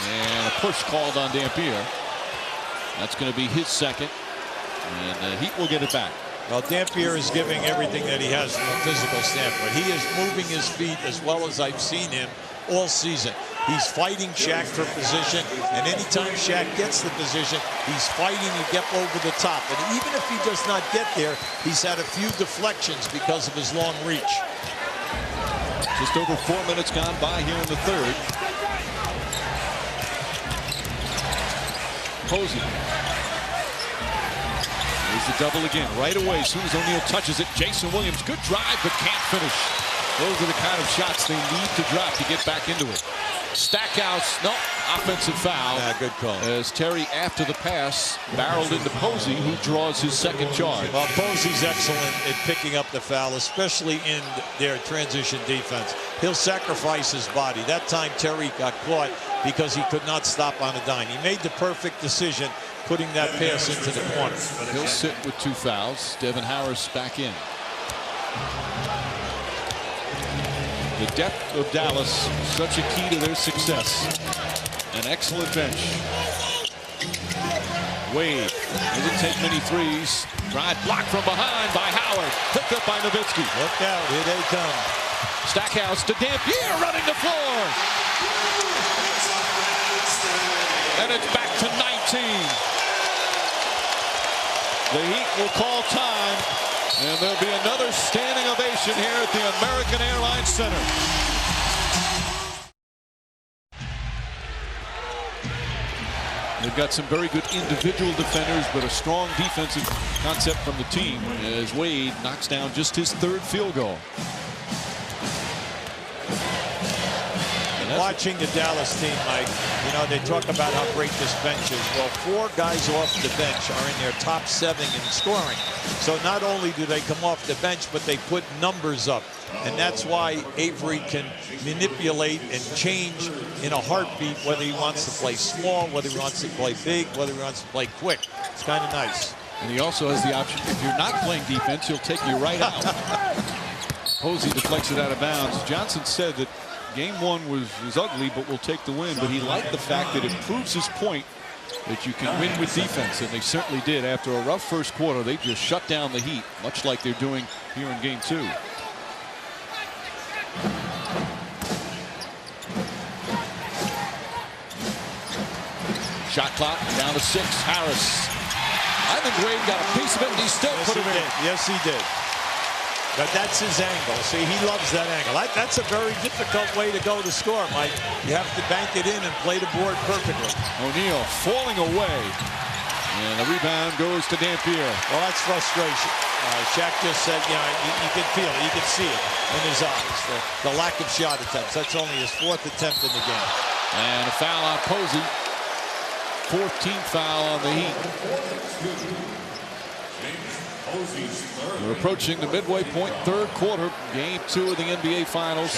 And a push called on Dampier. That's going to be his 2nd. And the Heat will get it back. Well, Dampier is giving everything that he has from a physical standpoint. He is moving his feet as well as I've seen him all season. He's fighting Shaq for position, and anytime Shaq gets the position, he's fighting to get over the top. And even if he does not get there, he's had a few deflections because of his long reach. Just over 4 minutes gone by here in the 3rd. Posey. Here's the double again. Right away, as soon as O'Neal touches it, Jason Williams, good drive, but can't finish. Those are the kind of shots they need to drop to get back into it. Stackhouse, no, offensive foul. Yeah, good call. As Terry, after the pass, barreled into Posey, who draws his 2nd charge. Well, Posey's excellent at picking up the foul, especially in their transition defense. He'll sacrifice his body. That time, Terry got caught because he could not stop on a dime. He made the perfect decision putting that pass into the corner. He'll sit with 2 fouls. Devin Harris back in. The depth of Dallas, such a key to their success. An excellent bench. Wade doesn't take many threes. Drive blocked from behind by Howard. Picked up by Nowitzki. Look out, here they come. Stackhouse to Dampier running the floor. And it's back to 19. The Heat will call time. And there'll be another standing ovation here at the American Airlines Center. They've got some very good individual defenders, but a strong defensive concept from the team as Wade knocks down just his 3rd field goal. And Watching the Dallas team, Mike, you know, they talk about how great this bench is. Well, 4 guys off the bench are in their top 7 in scoring. So not only do they come off the bench, but they put numbers up. And that's why Avery can manipulate and change in a heartbeat whether he wants to play small, whether he wants to play big, whether he wants to play quick. It's kind of nice. And he also has the option, if you're not playing defense, he'll take you right out. Posey deflects it out of bounds. Johnson said that game 1 was ugly, but we'll take the win. But he liked the fact that it proves his point that you can win with defense, and they certainly did. After a rough first quarter, they just shut down the Heat, much like they're doing here in game 2. Shot clock down to 6. Harris. I think Wade got a piece of it, and he still put it in. Yes, he did. But that's his angle. See, he loves that angle. That's a very difficult way to go to score, Mike. You have to bank it in and play the board perfectly. O'Neal falling away. And the rebound goes to Dampier. Well, that's frustration. Shaq just said, you know, you can feel it. You can see it in his eyes. The lack of shot attempts. That's only his 4th attempt in the game. And a foul on Posey. 14th foul on the Heat. We're approaching the midway point, 3rd quarter, game 2 of the NBA Finals.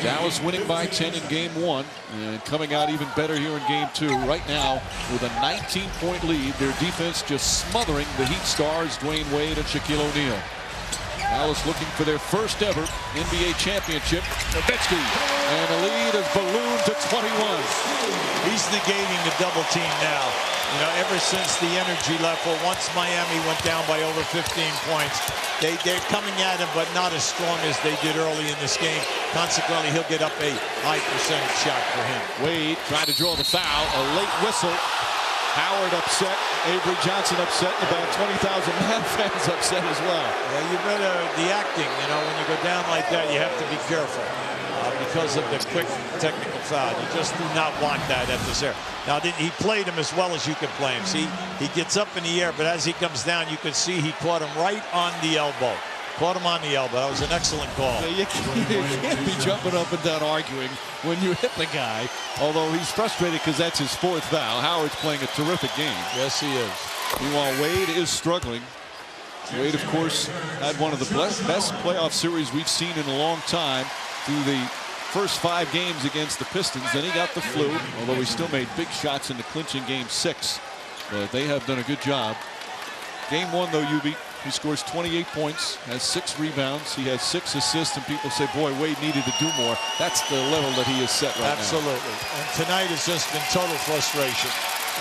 Dallas winning by 10 in game 1 and coming out even better here in game 2. Right now, with a 19-point lead, their defense just smothering the Heat stars Dwyane Wade and Shaquille O'Neal. Dallas looking for their first ever NBA championship. Nowitzki, and the lead is ballooned to 21. He's negating the double team now. You know, ever since the energy left, well, once Miami went down by over 15 points, they're coming at him, but not as strong as they did early in this game. Consequently, he'll get up a high percentage shot for him. Wade trying to draw the foul, a late whistle. Howard upset, Avery Johnson upset, and about 20,000 fans upset as well. Yeah, you better, the acting, you know, when you go down like that, you have to be careful because of the quick technical foul. You just do not want that at this air. Now, he played him as well as you can play him. See, he gets up in the air, but as he comes down, you can see he caught him right on the elbow. Caught him on the elbow. That was an excellent call. Yeah, you can't be jumping up and down arguing when you hit the guy, although he's frustrated because that's his 4th foul. Howard's playing a terrific game. Yes, he is. Meanwhile, Wade is struggling. Wade, of course, had one of the best playoff series we've seen in a long time through the first 5 games against the Pistons. Then he got the flu, although he still made big shots in the clinching game 6. But they have done a good job. Game 1, though, UB, he scores 28 points, has 6 rebounds. He has 6 assists, and people say, boy, Wade needed to do more. That's the level that he has set right Absolutely. now. And tonight has just been total frustration.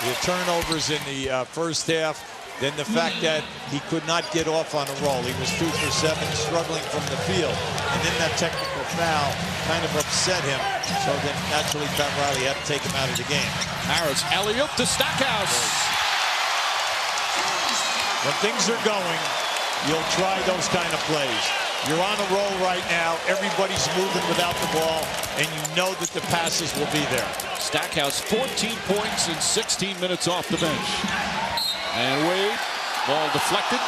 The turnovers in the first half, then the fact that he could not get off on a roll. He was 2 for 7, struggling from the field. And then that technical foul kind of upset him. So then naturally Pat Riley had to take him out of the game. Harris, alley-oop to Stackhouse. When things are going, you'll try those kind of plays. You're on a roll right now. Everybody's moving without the ball, and you know that the passes will be there. Stackhouse, 14 points in 16 minutes off the bench. And Wade, ball deflected.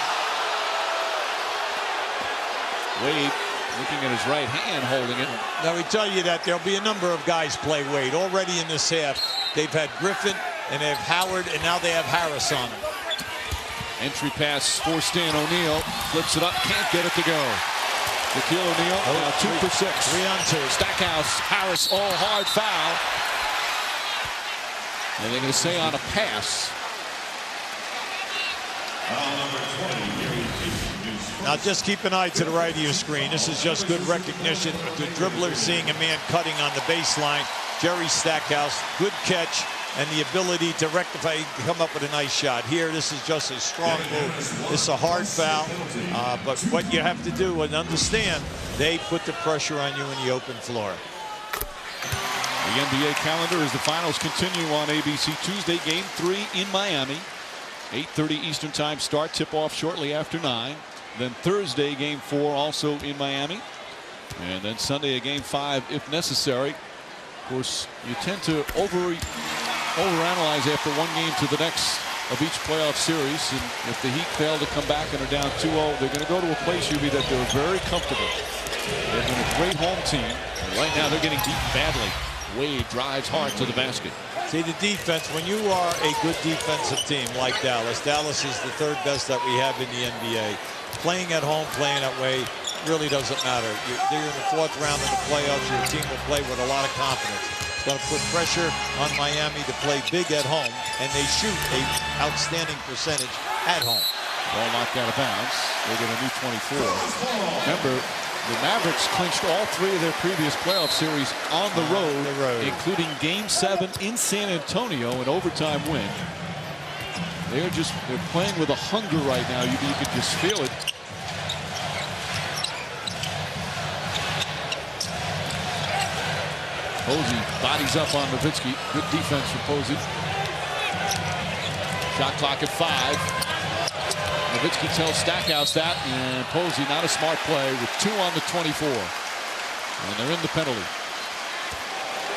Wade looking at his right hand, holding it. Now, we tell you that there'll be a number of guys play Wade. Already in this half, they've had Griffin, and they have Howard, and now they have Harris on him. Entry pass forced in. O'Neal flips it up, can't get it to go. Shaquille O'Neal now 2 for 6. 3 on 2. Stackhouse, Harris, all hard foul. And they're going to say on a pass. Now just keep an eye to the right of your screen. This is just good recognition. The dribbler seeing a man cutting on the baseline. Jerry Stackhouse, good catch, and the ability to rectify, come up with a nice shot. Here, this is just a strong move. This is a hard foul, but what you have to do and understand, they put the pressure on you in the open floor. The NBA calendar as the finals continue on ABC. Tuesday, game 3 in Miami. 8:30 Eastern time start, tip-off shortly after 9. Then Thursday, game 4 also in Miami. And then Sunday, a game 5 if necessary. Of course, you tend to overanalyze after one game to the next of each playoff series. And if the Heat fail to come back and are down 2-0, they're going to go to a place, UB, that they're very comfortable. They've been a great home team. And right now they're getting beaten badly. Wade drives hard to the basket. See, the defense, when you are a good defensive team like Dallas, Dallas is the third best that we have in the NBA. Playing at home, playing that way, really doesn't matter. You're in the 4th round of the playoffs. Your team will play with a lot of confidence. It's going to put pressure on Miami to play big at home, and they shoot an outstanding percentage at home. Ball knocked out of bounds. They get a new 24. Remember, the Mavericks clinched all 3 of their previous playoff series on the road, including Game 7 in San Antonio, an overtime win. They're playing with a hunger right now. You can just feel it. Posey bodies up on Nowitzki. Good defense for Posey. Shot clock at 5. Nowitzki tells Stackhouse that, and Posey, not a smart play, with 2 on the 24. And they're in the penalty.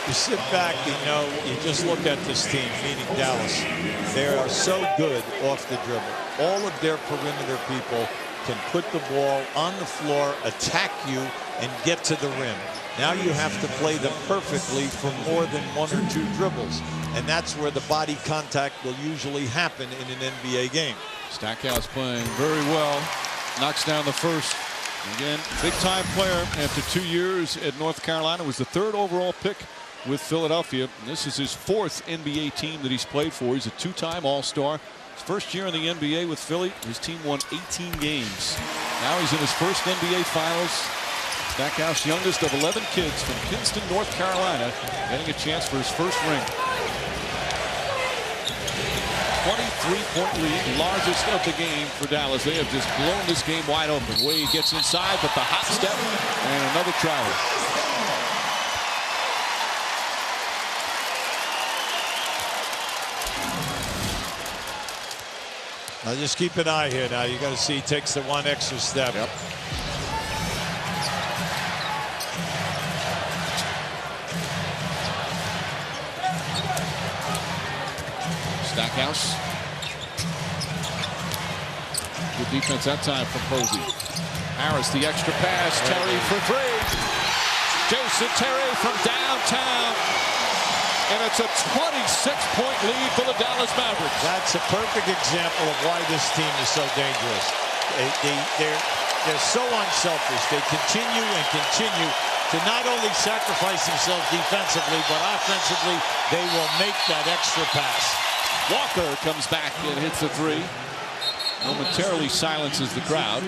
You sit back and you just look at this team, meaning Dallas. They are so good off the dribble. All of their perimeter people can put the ball on the floor, attack you, and get to the rim. Now you have to play them perfectly for more than 1 or 2 dribbles. And that's where the body contact will usually happen in an NBA game. Stackhouse playing very well. Knocks down the first. Again, big-time player after 2 years at North Carolina. Was the 3rd overall pick with Philadelphia. And this is his 4th NBA team that he's played for. He's a 2-time All-Star. His first year in the NBA with Philly, his team won 18 games. Now he's in his first NBA Finals. Stackhouse, youngest of 11 kids from Kinston, North Carolina, getting a chance for his first ring. 23-point lead, largest of the game for Dallas. They have just blown this game wide open. Wade gets inside, but the hot step and another travel. Now just keep an eye here. Now you got to see he takes the 1 extra step. Yep. Stackhouse. Good defense that time from Posey. Harris, the extra pass. Terry for 3. Jason Terry from downtown. And it's a 26-point lead for the Dallas Mavericks. That's a perfect example of why this team is so dangerous. They're so unselfish. They continue and continue to not only sacrifice themselves defensively, but offensively, they will make that extra pass. Walker comes back and hits a 3. Momentarily silences the crowd.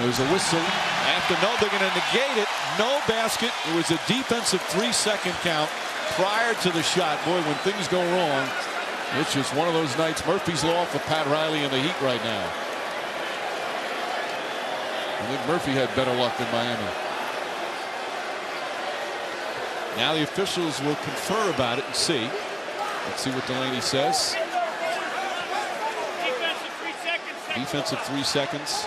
There's a whistle. After they're going to negate it. No basket. It was a defensive 3-second count prior to the shot. Boy, when things go wrong, it's just one of those nights. Murphy's Law for Pat Riley and the Heat right now. I think Murphy had better luck than Miami. Now the officials will confer about it and see. Let's see what Delaney says. Defensive 3 seconds.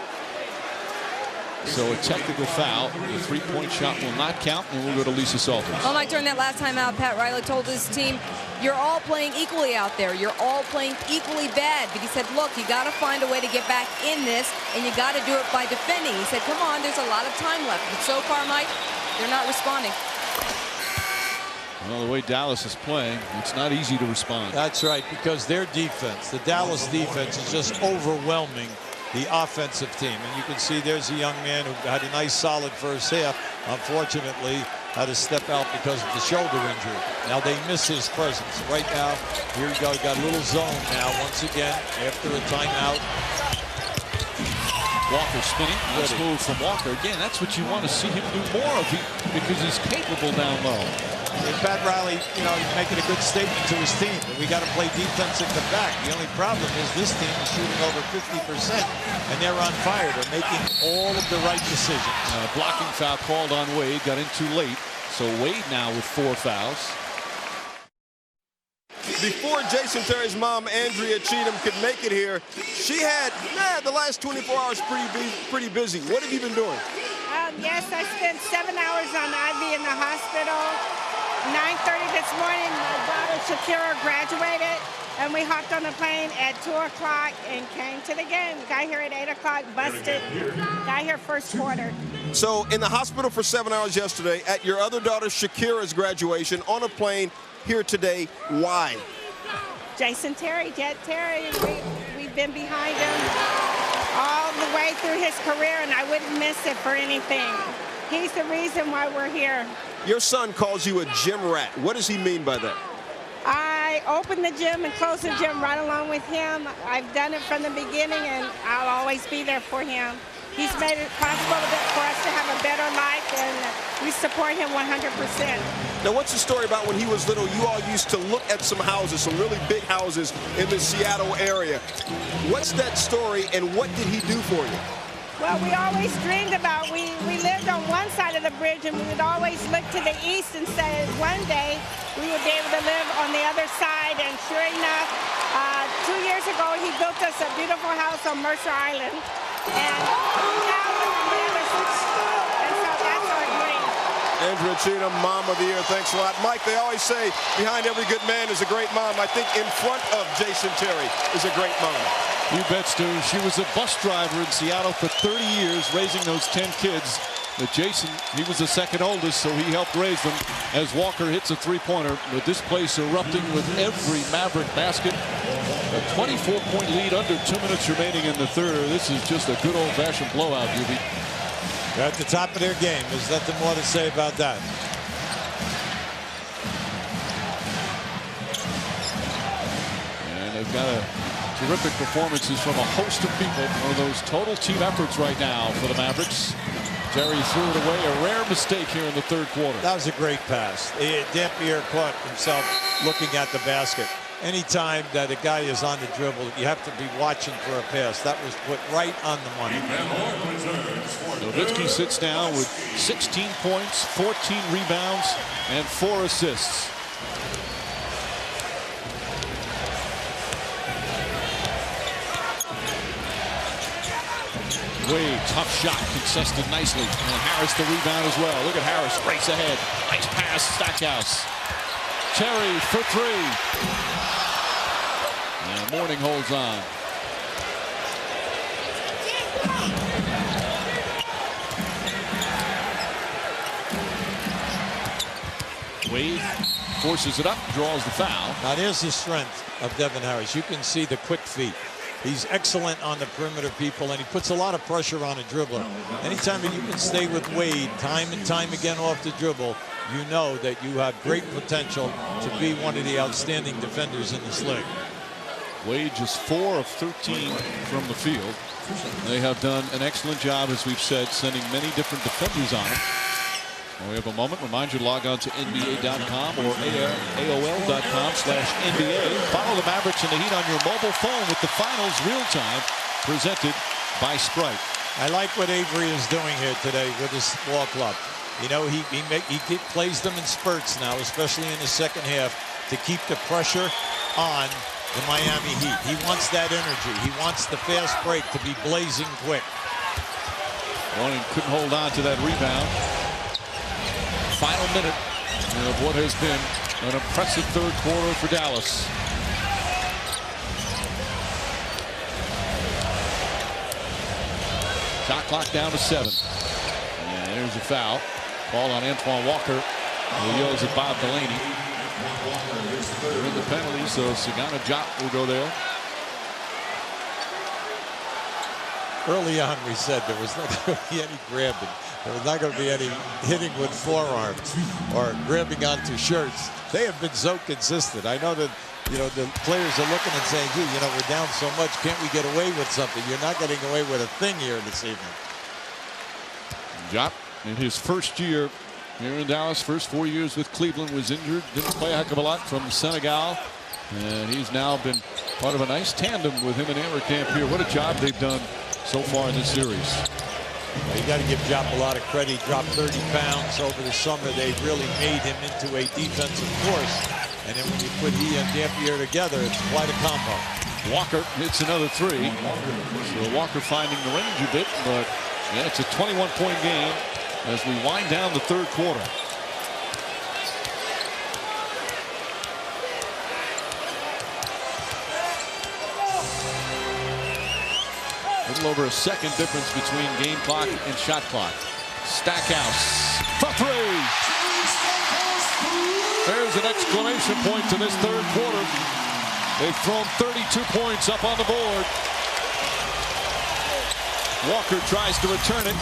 So a technical foul. The 3-point shot will not count, and we'll go to Lisa Salters. Well, Mike, during that last time out, Pat Riley told his team, you're all playing equally out there. You're all playing equally bad. But he said, look, you got to find a way to get back in this, and you got to do it by defending. He said, come on, there's a lot of time left. But so far, Mike, they're not responding. Well, the way Dallas is playing, it's not easy to respond. That's right, because their defense, the Dallas defense, is just overwhelming the offensive team. And you can see there's a young man who had a nice, solid first half. Unfortunately, had to step out because of the shoulder injury. Now they miss his presence. Right now, here we go. Got a little zone now once again after a timeout. Walker spinning. Nice move from Walker. Again, that's what you want to see him do more of because he's capable down low. And Pat Riley, he's making a good statement to his team. But we got to play defense at the back. The only problem is this team is shooting over 50%, and they're on fire. They're making all of the right decisions. Blocking foul called on Wade. Got in too late. So Wade now with 4 fouls. Before Jason Terry's mom, Andrea Cheatham, could make it here, she had, the last 24 hours pretty busy. What have you been doing? Yes, I spent 7 hours on IV in the hospital. 9:30 this morning, my daughter Shakira graduated, and we hopped on the plane at 2 o'clock and came to the game. Got here at 8 o'clock, busted. Got here first quarter. So in the hospital for 7 hours yesterday, at your other daughter Shakira's graduation, on a plane here today. Why? Jason Terry, Jet Terry, we've been behind him all the way through his career, and I wouldn't miss it for anything. He's the reason why we're here. Your son calls you a gym rat. What does he mean by that? I opened the gym and closed the gym right along with him. I've done it from the beginning, and I'll always be there for him. He's made it possible for us to have a better life, and we support him 100%. Now, what's the story about when he was little? You all used to look at some houses, some really big houses in the Seattle area. What's that story, and what did he do for you? Well, we always dreamed about, we lived on one side of the bridge, and we would always look to the east and say one day we would be able to live on the other side. And sure enough, 2 years ago, he built us a beautiful house on Mercer Island. And now we're on the other side. And so that's our dream. Andrea Cheatham, Mom of the Year, thanks a lot. Mike, they always say behind every good man is a great mom. I think in front of Jason Terry is a great mom. You bet, Stu. She was a bus driver in Seattle for 30 years, raising those 10 kids. But Jason, he was the second oldest, so he helped raise them as Walker hits a three-pointer. With this place erupting with every Maverick basket. A 24-point lead under 2 minutes remaining in the third. This is just a good old-fashioned blowout, Ubi. They're at the top of their game. There's nothing more to say about that. And they've got terrific performances from a host of people. One of those total team efforts right now for the Mavericks. Terry threw it away, a rare mistake here in the third quarter. That was a great pass. Dampier caught himself looking at the basket. Anytime that a guy is on the dribble, you have to be watching for a pass. That was put right on the money. Nowitzki sits down with 16 points, 14 rebounds, and 4 assists. Wade, tough shot, contested nicely. And Harris the rebound as well. Look at Harris, race ahead. Nice pass, Stackhouse. Terry for 3. And Mourning holds on. Wade forces it up, draws the foul. Now there's the strength of Devin Harris. You can see the quick feet. He's excellent on the perimeter, people, and he puts a lot of pressure on a dribbler. Anytime that you can stay with Wade time and time again off the dribble, you know that you have great potential to be one of the outstanding defenders in this league. Wade just 4 of 13 from the field. They have done an excellent job, as we've said, sending many different defenders on him. When we have a moment, remind you to log on to NBA.com or AOL.com/NBA. Follow the Mavericks and the Heat on your mobile phone with the finals real time, presented by Sprite. I like what Avery is doing here today with his ball club. You know, he plays them in spurts now, especially in the second half, to keep the pressure on the Miami Heat. He wants that energy. He wants the fast break to be blazing quick. Mourning couldn't hold on to that rebound. Final minute of what has been an impressive third quarter for Dallas. Shot clock down to 7. And there's a foul. Ball on Antoine Walker. He yells at Bob Delaney. They're in the penalty, so DeSagana Diop will go there. Early on, we said there was not going to be any grabbing. There was not going to be any hitting with forearms or grabbing onto shirts. They have been so consistent. I know that, you know, the players are looking and saying, gee, you know, we're down so much. Can't we get away with something? You're not getting away with a thing here this evening. Diop, in his first year here in Dallas, first 4 years with Cleveland, was injured. Didn't play a heck of a lot from Senegal. And he's now been part of a nice tandem with him and Erick Dampier. What a job they've done so far in this series. Well, you got to give Diop a lot of credit. He dropped 30 pounds over the summer. They really made him into a defensive force. And then when you put he and Dampier together, it's quite a combo. Walker hits another 3. So Walker finding the range a bit, but yeah, it's a 21-point game as we wind down the third quarter. A little over a second difference between game clock and shot clock. Stackhouse for three. There's an exclamation point to this third quarter. They've thrown 32 points up on the board. Walker tries to return it.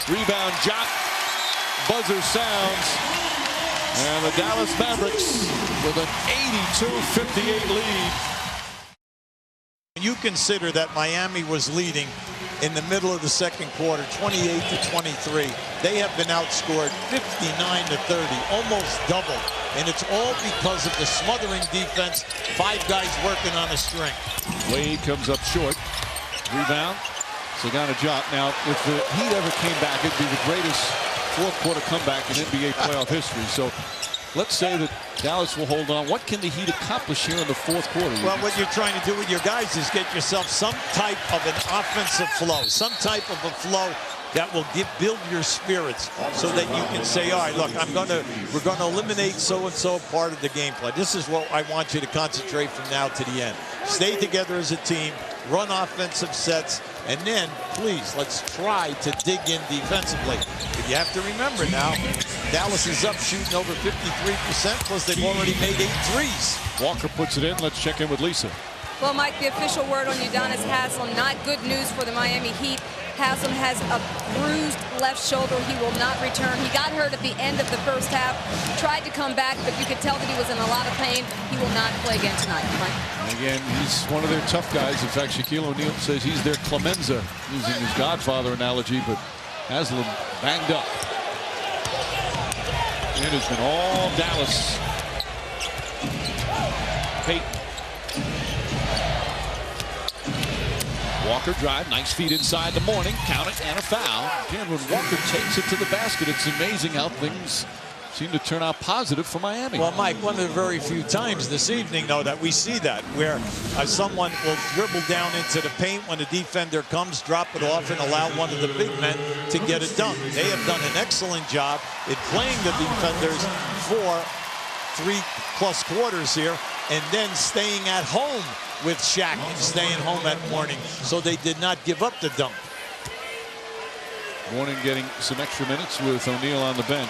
Rebound, Diop. Buzzer sounds. And the Dallas Mavericks with an 82-58 lead. You consider that Miami was leading in the middle of the second quarter, 28-23. They have been outscored 59-30, almost double. And it's all because of the smothering defense. 5 guys working on a string. Wade comes up short. Rebound. DeSagana Diop. Now, if the Heat ever came back, it'd be the greatest fourth quarter comeback in NBA playoff history. So let's say that Dallas will hold on. What can the Heat accomplish here in the fourth quarter? Well, what you're trying to do with your guys is get yourself some type of an offensive flow, some type of a flow that will build your spirits so that you can say, all right, look, we're going to eliminate so-and-so part of the game plan. This is what I want you to concentrate from now to the end. Stay together as a team, run offensive sets, and then, please, let's try to dig in defensively. But you have to remember now, Dallas is up shooting over 53%, plus they've already made 8 threes. Walker puts it in. Let's check in with Lisa. Well, Mike, the official word on Udonis Haslem, not good news for the Miami Heat. Haslem has a bruised left shoulder. He will not return. He got hurt at the end of the first half. Tried to come back, but you could tell that he was in a lot of pain. He will not play again tonight. Mike. Again, he's one of their tough guys. In fact, Shaquille O'Neal says he's their Clemenza, using his Godfather analogy, but Haslem banged up. It has been all Dallas. Payton. Walker drive, nice feed inside the Mourning, count it, and a foul. Again, when Walker takes it to the basket, it's amazing how things seem to turn out positive for Miami. Well, Mike, one of the very few times this evening, though, that we see that, where someone will dribble down into the paint when the defender comes, drop it off, and allow one of the big men to get it done. They have done an excellent job in playing the defenders for 3+ quarters here, and then staying at home with Shaq and staying home at Mourning, so they did not give up the dunk. Mourning getting some extra minutes with O'Neal on the bench.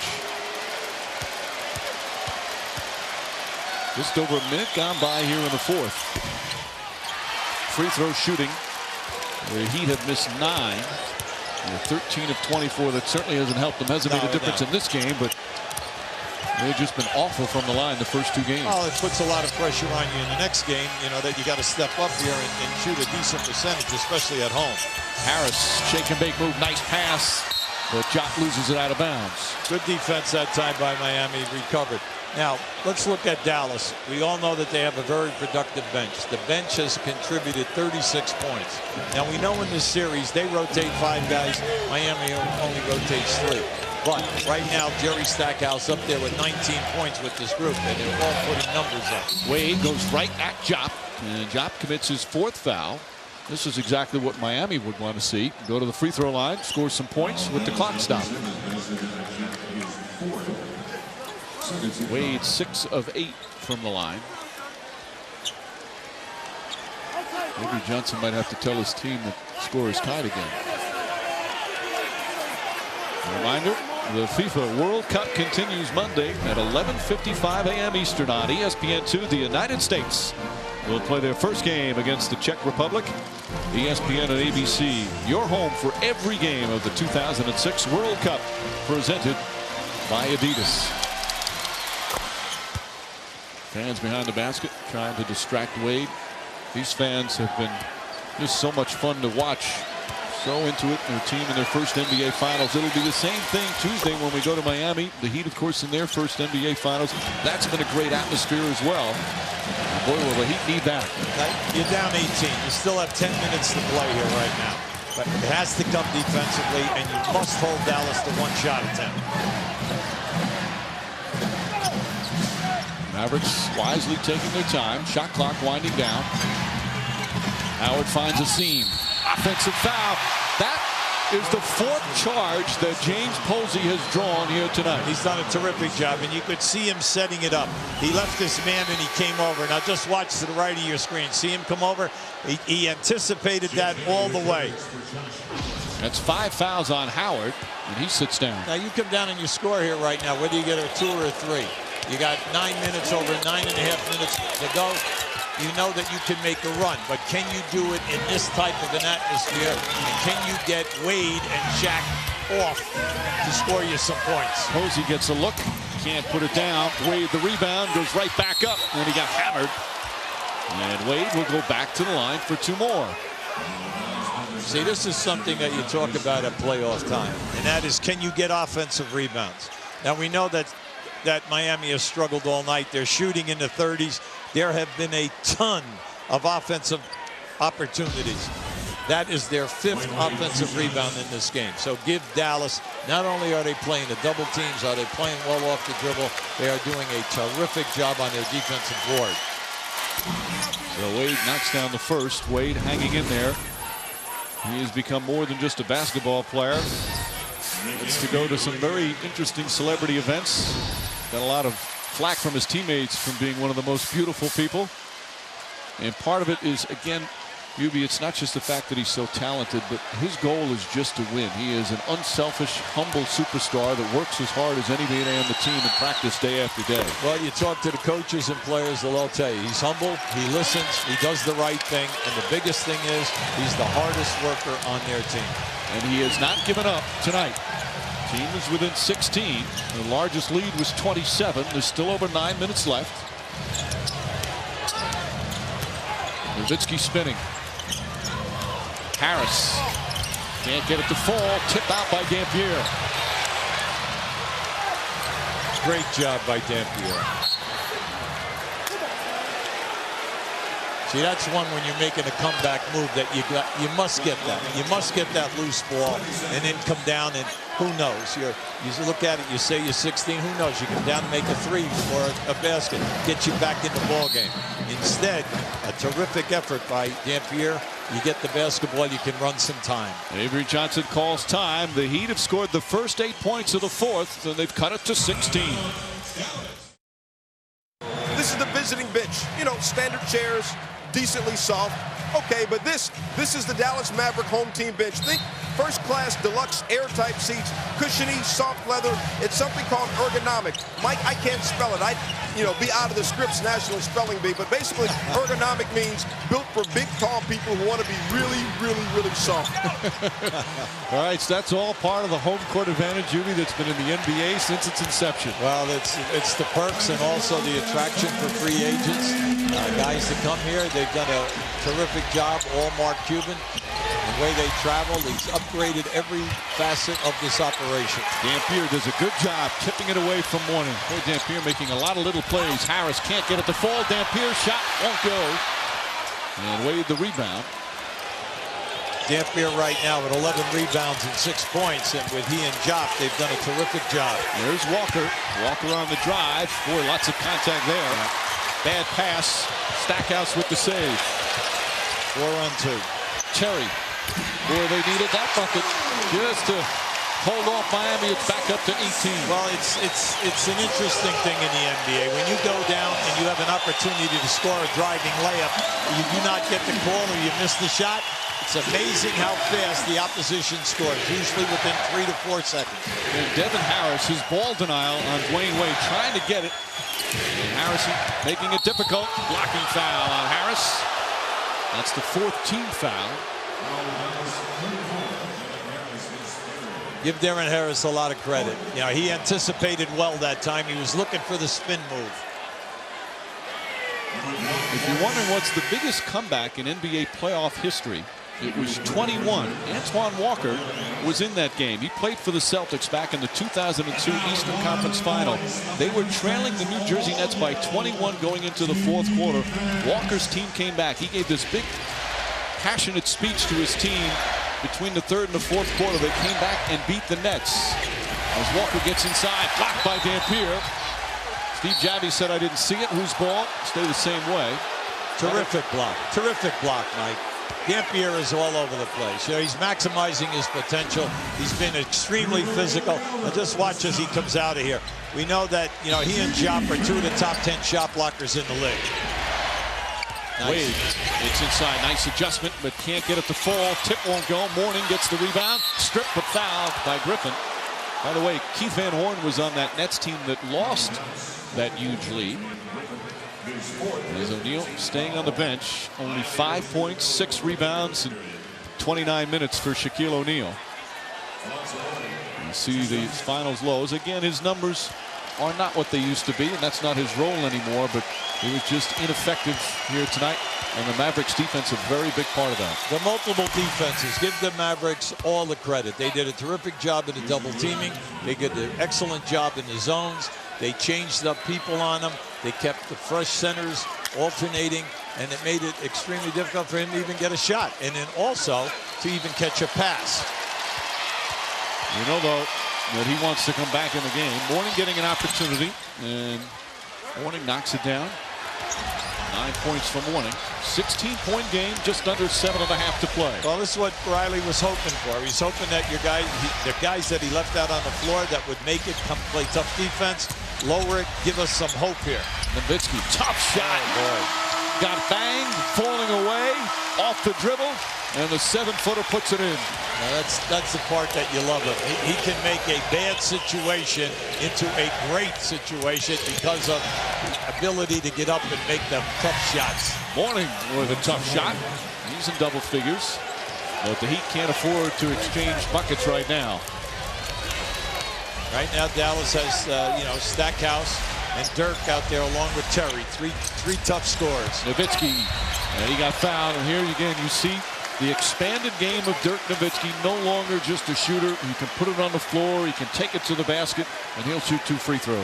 Just over a minute gone by here in the fourth. Free throw shooting. The Heat have missed 9. They're 13 of 24. That certainly hasn't helped them. Hasn't made a difference in this game, but they've just been awful from the line the first 2 games. Oh, it puts a lot of pressure on you in the next game, you know, that you got to step up here and shoot a decent percentage, especially at home. Harris, shake and bake move, nice pass, but Diop loses it out of bounds. Good defense that time by Miami, recovered. Now, let's look at Dallas. We all know that they have a very productive bench. The bench has contributed 36 points. Now, we know in this series, they rotate 5 guys. Miami only rotates 3. But right now, Jerry Stackhouse up there with 19 points with this group, and they're all putting numbers up. Wade goes right at Diop, and Diop commits his 4th foul. This is exactly what Miami would want to see. Go to the free throw line, score some points with the clock stopped. Wade 6 of 8 from the line. Maybe Johnson might have to tell his team that score is tied again. A reminder, the FIFA World Cup continues Monday at 11:55 a.m. Eastern on ESPN2. The United States will play their first game against the Czech Republic. ESPN and ABC, your home for every game of the 2006 World Cup, presented by Adidas. Fans behind the basket trying to distract Wade. These fans have been just so much fun to watch. So into it, their team in their first NBA Finals. It'll be the same thing Tuesday when we go to Miami. The Heat, of course, in their first NBA Finals. That's been a great atmosphere as well. Boy, will the Heat need that. You're down 18. You still have 10 minutes to play here right now. But it has to come defensively, and you must hold Dallas to 1 shot attempt. Mavericks wisely taking their time. Shot clock winding down. Howard finds a seam. Offensive foul. That is the 4th charge that James Posey has drawn here tonight. He's done a terrific job, and you could see him setting it up. He left this man and he came over. Now just watch to the right of your screen. See him come over? He anticipated that all the way. That's 5 fouls on Howard. And he sits down. Now you come down and you score here right now, whether you get a 2 or a 3. You got 9 minutes, over 9.5 minutes to go. You know that you can make a run, but can you do it in this type of an atmosphere? And can you get Wade and Shaq off to score you some points? Posey gets a look, can't put it down. Wade the rebound, goes right back up, and he got hammered. And Wade will go back to the line for 2 more. See, this is something that you talk about at playoff time, and that is, can you get offensive rebounds? Now we know that Miami has struggled all night. They're shooting in the 30s. There have been a ton of offensive opportunities. That is their 5th offensive rebound in this game. So give Dallas, not only are they playing the double teams, are they playing well off the dribble, they are doing a terrific job on their defensive board. So Wade knocks down the first. Wade hanging in there. He has become more than just a basketball player. Gets to go to some very interesting celebrity events. Got a lot of flack from his teammates from being one of the most beautiful people. And part of it is, again, Bİlgi, it's not just the fact that he's so talented, but his goal is just to win. He is an unselfish, humble superstar that works as hard as anybody on the team in practice day after day. Well, you talk to the coaches and players, they'll all tell you, he's humble, he listens, he does the right thing, and the biggest thing is he's the hardest worker on their team. And he has not given up tonight. Team is within 16. The largest lead was 27. There's still over 9 minutes left. Nowitzki spinning. Harris can't get it to fall. Tipped out by Dampier. Great job by Dampier. See, that's one when you're making a comeback move that you must get that. You must get that loose ball and then come down, and who knows? You look at it, you say you're 16, who knows? You come down and make a 3 or a basket, get you back in the ball game. Instead, a terrific effort by Dampier. You get the basketball, you can run some time. Avery Johnson calls time. The Heat have scored the first 8 points of the 4th, and they've cut it to 16. This is the visiting bench. You know, standard chairs, decently soft. Okay, but this is the Dallas Maverick home team bench. Think first-class deluxe air-type seats, cushiony, soft leather. It's something called ergonomic. Mike, I can't spell it. I'd, be out of the Scripps National Spelling Bee, but basically ergonomic means built for big, tall people who want to be really, really, really soft. All right, so that's all part of the home court advantage, Judy, that's been in the NBA since its inception. Well, it's the perks and also the attraction for free agents. Guys that come here, they've done a terrific job, all Mark Cuban. The way they travel, he's upgraded every facet of this operation. Dampier does a good job tipping it away from Mourning. Boy, Dampier making a lot of little plays. Harris can't get it to fall. Dampier's shot won't go. And Wade the rebound. Dampier right now with 11 rebounds and 6 points, and with he and Diop, they've done a terrific job. There's Walker. Walker on the drive. Boy, lots of contact there. Bad pass. Stackhouse with the save. 4-on-2. Terry. Boy, they needed that bucket just to hold off Miami. It's back up to 18. Well, it's an interesting thing in the NBA. When you go down and you have an opportunity to score a driving layup, you do not get the call or you miss the shot. It's amazing how fast the opposition scores, usually within 3 to 4 seconds. And Devin Harris, his ball denial on Dwyane Wade, trying to get it. And Harrison making it difficult. Blocking foul on Harris. That's the 4th team foul. Give Darren Harris a lot of credit. He anticipated well that time. He was looking for the spin move. If you're wondering what's the biggest comeback in NBA playoff history, it was 21. Antoine Walker was in that game. He played for the Celtics back in the 2002 Eastern Conference Final. They were trailing the New Jersey Nets by 21 going into the 4th quarter. Walker's team came back. He gave this big, passionate speech to his team between the 3rd and the 4th quarter. They came back and beat the Nets. As Walker gets inside, blocked by Dampier. Steve Javie said, I didn't see it. Whose ball? Stay the same way. Terrific block. Terrific block, Mike. Dampier is all over the place. He's maximizing his potential. He's been extremely physical. And just watch as he comes out of here. We know that, he and Diop are 2 of the top 10 shot blockers in the league. Nice. Wade, it's inside. Nice adjustment, but can't get it to fall. Tip won't go. Mourning gets the rebound. Stripped but fouled by Griffin. By the way, Keith Van Horn was on that Nets team that lost that huge lead. As O'Neal staying on the bench, only 5 points, 6 rebounds, and 29 minutes for Shaquille O'Neal. You see the finals lows. Again, his numbers are not what they used to be, and that's not his role anymore, but he was just ineffective here tonight. And the Mavericks defense a very big part of that. The multiple defenses, give the Mavericks all the credit. They did a terrific job in the double teaming. They did an excellent job in the zones. They changed up people on them. They kept the fresh centers alternating, and it made it extremely difficult for him to even get a shot, and then also to even catch a pass. You know, though, that he wants to come back in the game. Mourning getting an opportunity, and Mourning knocks it down. 9 points for Mourning. 16-point game, just under 7.5 to play. Well, this is what Riley was hoping for. He's hoping that your guys, the guys that he left out on the floor that would make it, come play tough defense, lower it, give us some hope here. Nowitzki, tough shot. Oh, boy. Got banged, falling away, off the dribble, and the 7-footer puts it in. Now that's the part that you love of. He can make a bad situation into a great situation because of ability to get up and make them tough shots. Mourning with a tough shot. He's in double figures, but the Heat can't afford to exchange buckets right now. Right now, Dallas has Stackhouse and Dirk out there along with Terry. Three tough scores. Nowitzki, and he got fouled. And here again, you see the expanded game of Dirk Nowitzki, no longer just a shooter. He can put it on the floor, he can take it to the basket, and he'll shoot 2 free throws.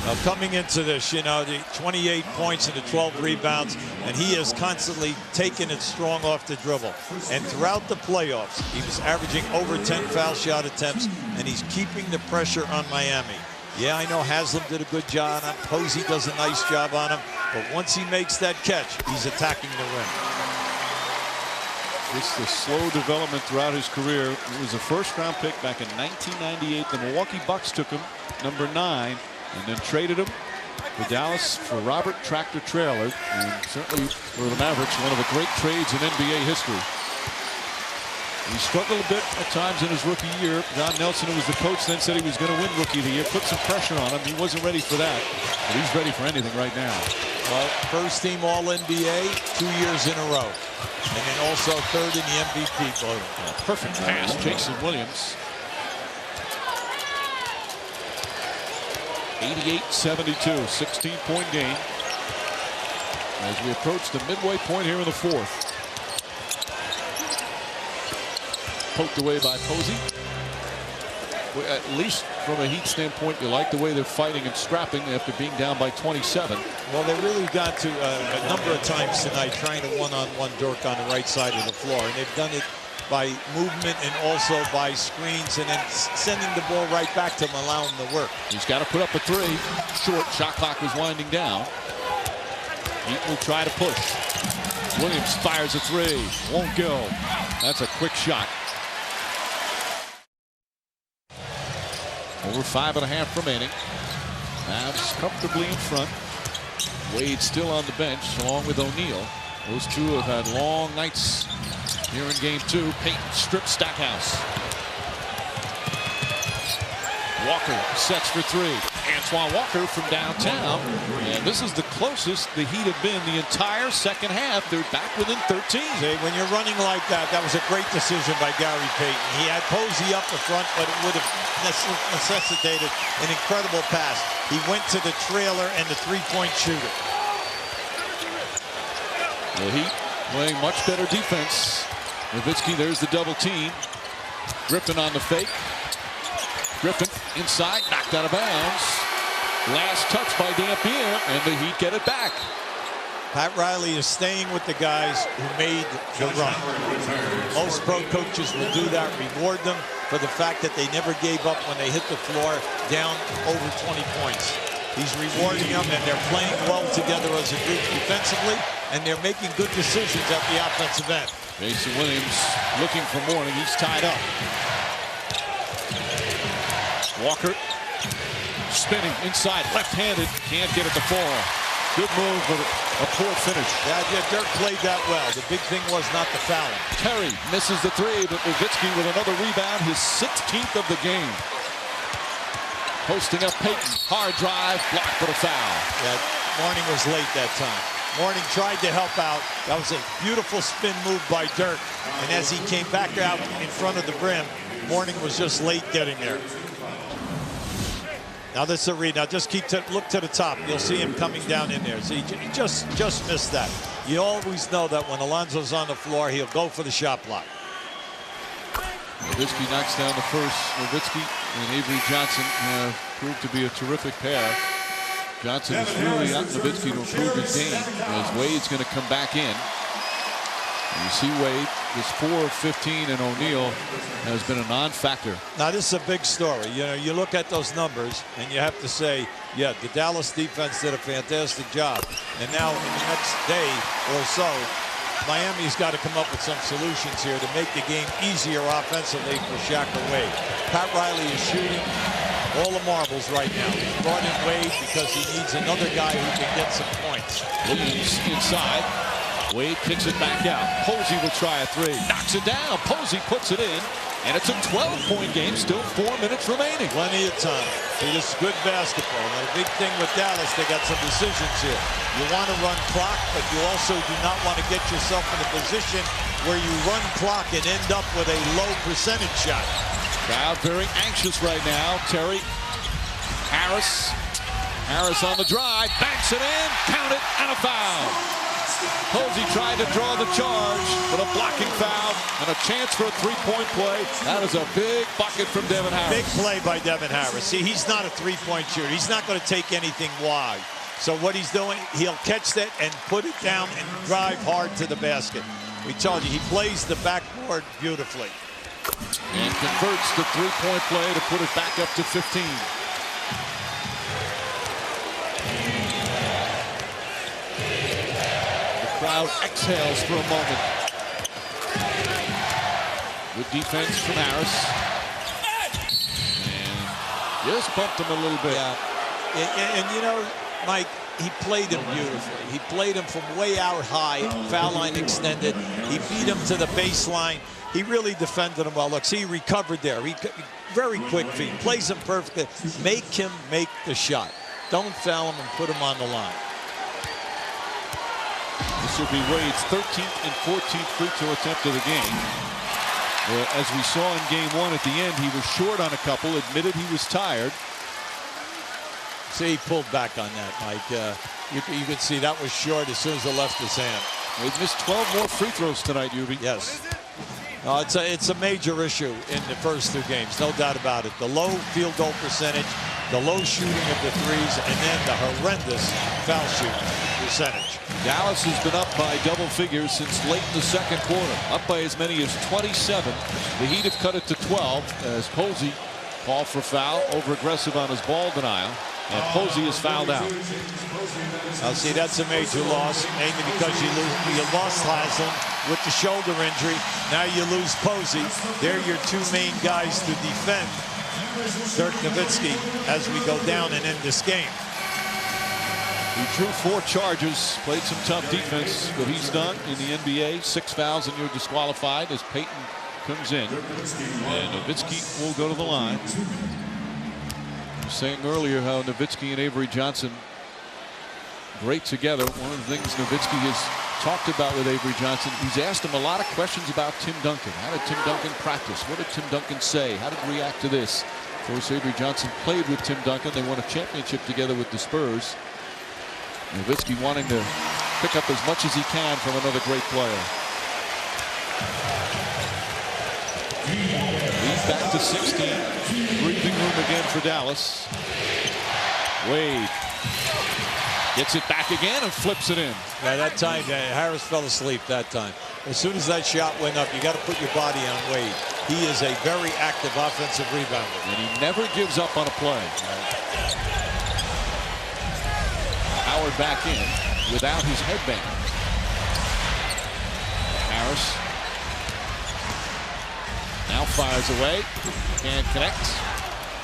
Now coming into this, the 28 points and the 12 rebounds, and he has constantly taken it strong off the dribble. And throughout the playoffs, he was averaging over 10 foul shot attempts, and he's keeping the pressure on Miami. Yeah, I know Haslem did a good job on him. Posey does a nice job on him. But once he makes that catch, he's attacking the rim. It's the slow development throughout his career. He was a first-round pick back in 1998. The Milwaukee Bucks took him, number 9, and then traded him to Dallas for Robert Tractor Trailer. And certainly for the Mavericks, one of the great trades in NBA history. He struggled a bit at times in his rookie year. Don Nelson, who was the coach, then said he was going to win Rookie of the Year, put some pressure on him. He wasn't ready for that, but he's ready for anything right now. Well, first team All-NBA 2 years in a row. And then also third in the MVP voting. Perfect pass, Jason Williams. 88-72, 16-point game. As we approach the midway point here in the fourth. Poked away by Posey. At least from a Heat standpoint, you like the way they're fighting and scrapping after being down by 27. Well, they really got to a number of times tonight trying to one-on-one Dirk on the right side of the floor, and they've done it by movement and also by screens, and then sending the ball right back to him, allowing him to work. He's got to put up a 3. Short shot clock was winding down. Heat will try to push. Williams fires a 3. Won't go. That's a quick shot. Over 5.5 remaining. Mavs comfortably in front. Wade still on the bench along with O'Neal. Those two have had long nights here in game 2. Payton strips Stackhouse. Walker sets for 3. Antoine Walker from downtown. And this is the closest the Heat have been the entire second half. They're back within 13. See, when you're running like that, that was a great decision by Gary Payton. He had Posey up the front, but it would have necessitated an incredible pass. He went to the trailer and the 3-point shooter. The Heat playing much better defense. Nowitzki, there's the double team. Griffin on the fake. Griffin inside, knocked out of bounds. Last touch by Dampier, and the Heat get it back. Pat Riley is staying with the guys who made the run. Most pro coaches will do that, reward them for the fact that they never gave up when they hit the floor down over 20 points. He's rewarding them, and they're playing well together as a group defensively, and they're making good decisions at the offensive end. Jason Williams looking for Mourning. He's tied up. Walker spinning inside, left-handed, can't get it to fall. Good move, but a poor finish. Yeah, Dirk played that well. The big thing was not the foul. Terry misses the 3, but Nowitzki with another rebound, his 16th of the game. Posting up Payton. Hard drive. Blocked for the foul. Yeah, Mourning was late that time. Mourning tried to help out. That was a beautiful spin move by Dirk. And as he came back out in front of the rim, Mourning was just late getting there. Now this is a read. Now just look to the top. You'll see him coming down in there. So he just missed that. You always know that when Alonzo's on the floor, he'll go for the shot block. Nowitzki knocks down the first. Nowitzki and Avery Johnson have proved to be a terrific pair. Johnson has really gotten Nowitzki to improve his game as Wade's going to come back in. And you see Wade is 4 of 15, and O'Neal has been a non-factor. Now this is a big story. You know, you look at those numbers and you have to say, yeah, the Dallas defense did a fantastic job. And now in the next day or so, Miami's got to come up with some solutions here to make the game easier offensively for Shaq or Wade. Pat Riley is shooting all the marbles right now. He's brought in Wade because he needs another guy who can get some points. Williams inside. Wade kicks it back out. Posey will try a three. Knocks it down. Posey puts it in. And it's a 12-point game. Still 4 minutes remaining. Plenty of time. See, this is good basketball. Now, the big thing with Dallas, they got some decisions here. You want to run clock, but you also do not want to get yourself in a position where you run clock and end up with a low percentage shot. Crowd very anxious right now. Terry, Harris on the drive, banks it in, count it, and a foul. Posey tried to draw the charge, but a blocking foul and a chance for a three-point play. That is a big bucket from Devin Harris. Big play by Devin Harris. See, he's not a three-point shooter. He's not going to take anything wide. So what he's doing, he'll catch that and put it down and drive hard to the basket. We told you, he plays the backboard beautifully. And converts the three-point play to put it back up to 15. Crowd exhales for a moment. Good defense from Harris. And just bumped him a little bit. Yeah. And you know, Mike, he played him beautifully. He played him from way out high, foul line extended. He beat him to the baseline. He really defended him well. Look, see, he recovered there. Very quick feet. Plays him perfectly. Make him make the shot. Don't foul him and put him on the line. This will be Wade's 13th and 14th free throw attempt of the game. As we saw in game one at the end, he was short on a couple, admitted he was tired. See, he pulled back on that, Mike. You could see that was short as soon as it left his hand. Wade missed 12 more free throws tonight, Ubi. Yes. It's a major issue in the first two games, no doubt about it. The low field goal percentage, the low shooting of the threes, and then the horrendous foul shooting percentage. Dallas has been up by double figures since late in the second quarter, up by as many as 27. The Heat have cut it to 12 as Posey called for foul, over-aggressive on his ball denial, and Posey is fouled out. Now, see, that's a major loss, mainly because you lost Haslem with the shoulder injury. Now you lose Posey. They're your two main guys to defend Dirk Nowitzki as we go down and end this game. He drew 4 charges, played some tough defense, but he's done in the NBA. 6 fouls and you're disqualified as Payton comes in. And Nowitzki will go to the line. I was saying earlier how Nowitzki and Avery Johnson great together. One of the things Nowitzki has talked about with Avery Johnson, he's asked him a lot of questions about Tim Duncan. How did Tim Duncan practice? What did Tim Duncan say? How did he react to this? Of course, Avery Johnson played with Tim Duncan. They won a championship together with the Spurs. Nowitzki wanting to pick up as much as he can from another great player. Lead back to 16. Breathing room again for Dallas. Wade gets it back again and flips it in. Yeah, that time Harris fell asleep that time. As soon as that shot went up, you got to put your body on Wade. He is a very active offensive rebounder. And he never gives up on a play. Howard back in without his headband. Harris now fires away and connects.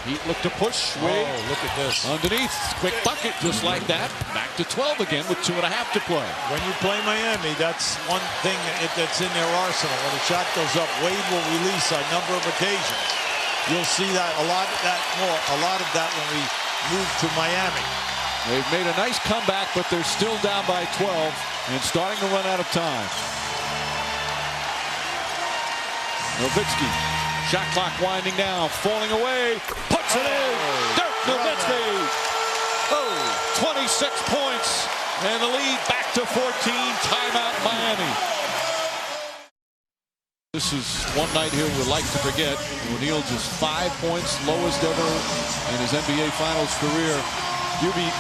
Heat look to push. Wade. Oh, look at this. Underneath. Quick bucket just like that. Back to 12 again with 2.5 to play. When you play Miami, that's one thing that's in their arsenal. When a shot goes up, Wade will release on a number of occasions. you'll see that a lot of that when we move to Miami. They've made a nice comeback, but they're still down by 12 and starting to run out of time. Nowitzki, shot clock winding down, falling away, puts it in. Dirk Nowitzki. 26 points, and the lead back to 14. Timeout, Miami. This is one night here we'd like to forget. O'Neal just 5 points, lowest ever in his NBA Finals career.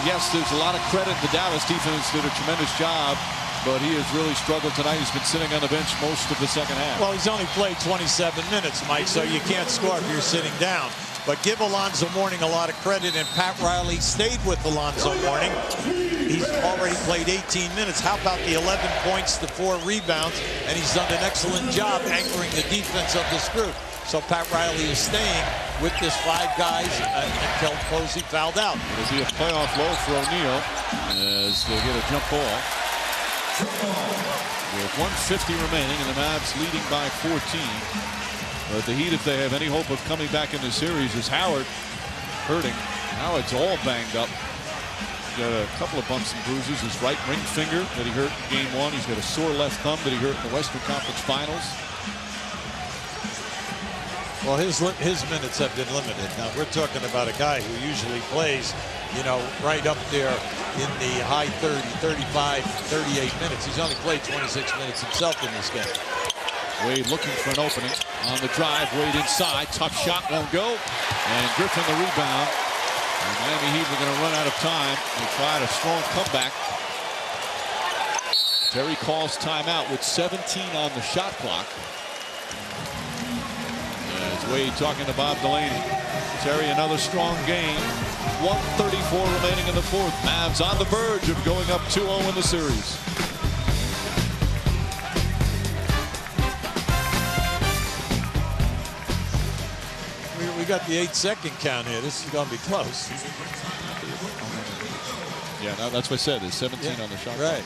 Yes, there's a lot of credit. The Dallas defense did a tremendous job, but he has really struggled tonight. He's been sitting on the bench most of the second half. Well, he's only played 27 minutes, Mike, so you can't score if you're sitting down. But give Alonzo Mourning a lot of credit, and Pat Riley stayed with Alonzo Mourning. He's already played 18 minutes. How about the 11 points, the 4 rebounds, and he's done an excellent job anchoring the defense of this group. So Pat Riley is staying with this 5 guys until Posey fouled out. It'll be a playoff low for O'Neal as they get a jump ball. With 150 remaining and the Mavs leading by 14. But the Heat, if they have any hope of coming back in the series, is Howard hurting. Howard's all banged up. He's got a couple of bumps and bruises. His right ring finger that he hurt in game 1. He's got a sore left thumb that he hurt in the Western Conference Finals. Well, his minutes have been limited. Now, we're talking about a guy who usually plays, you know, right up there in the high 30, 35, 38 minutes. He's only played 26 minutes himself in this game. Wade looking for an opening on the drive. Wade inside. Tough shot won't go. And Griffin the rebound. And Miami Heat are going to run out of time. They tried a strong comeback. Terry calls timeout with 17 on the shot clock. As Wade talking to Bob Delaney. Terry, another strong game. 1:34 remaining in the 4th. Mavs on the verge of going up 2-0 in the series. We got the 8-second count here. This is going to be close. Yeah, no, that's what I said. There's 17 on the shot clock. Right.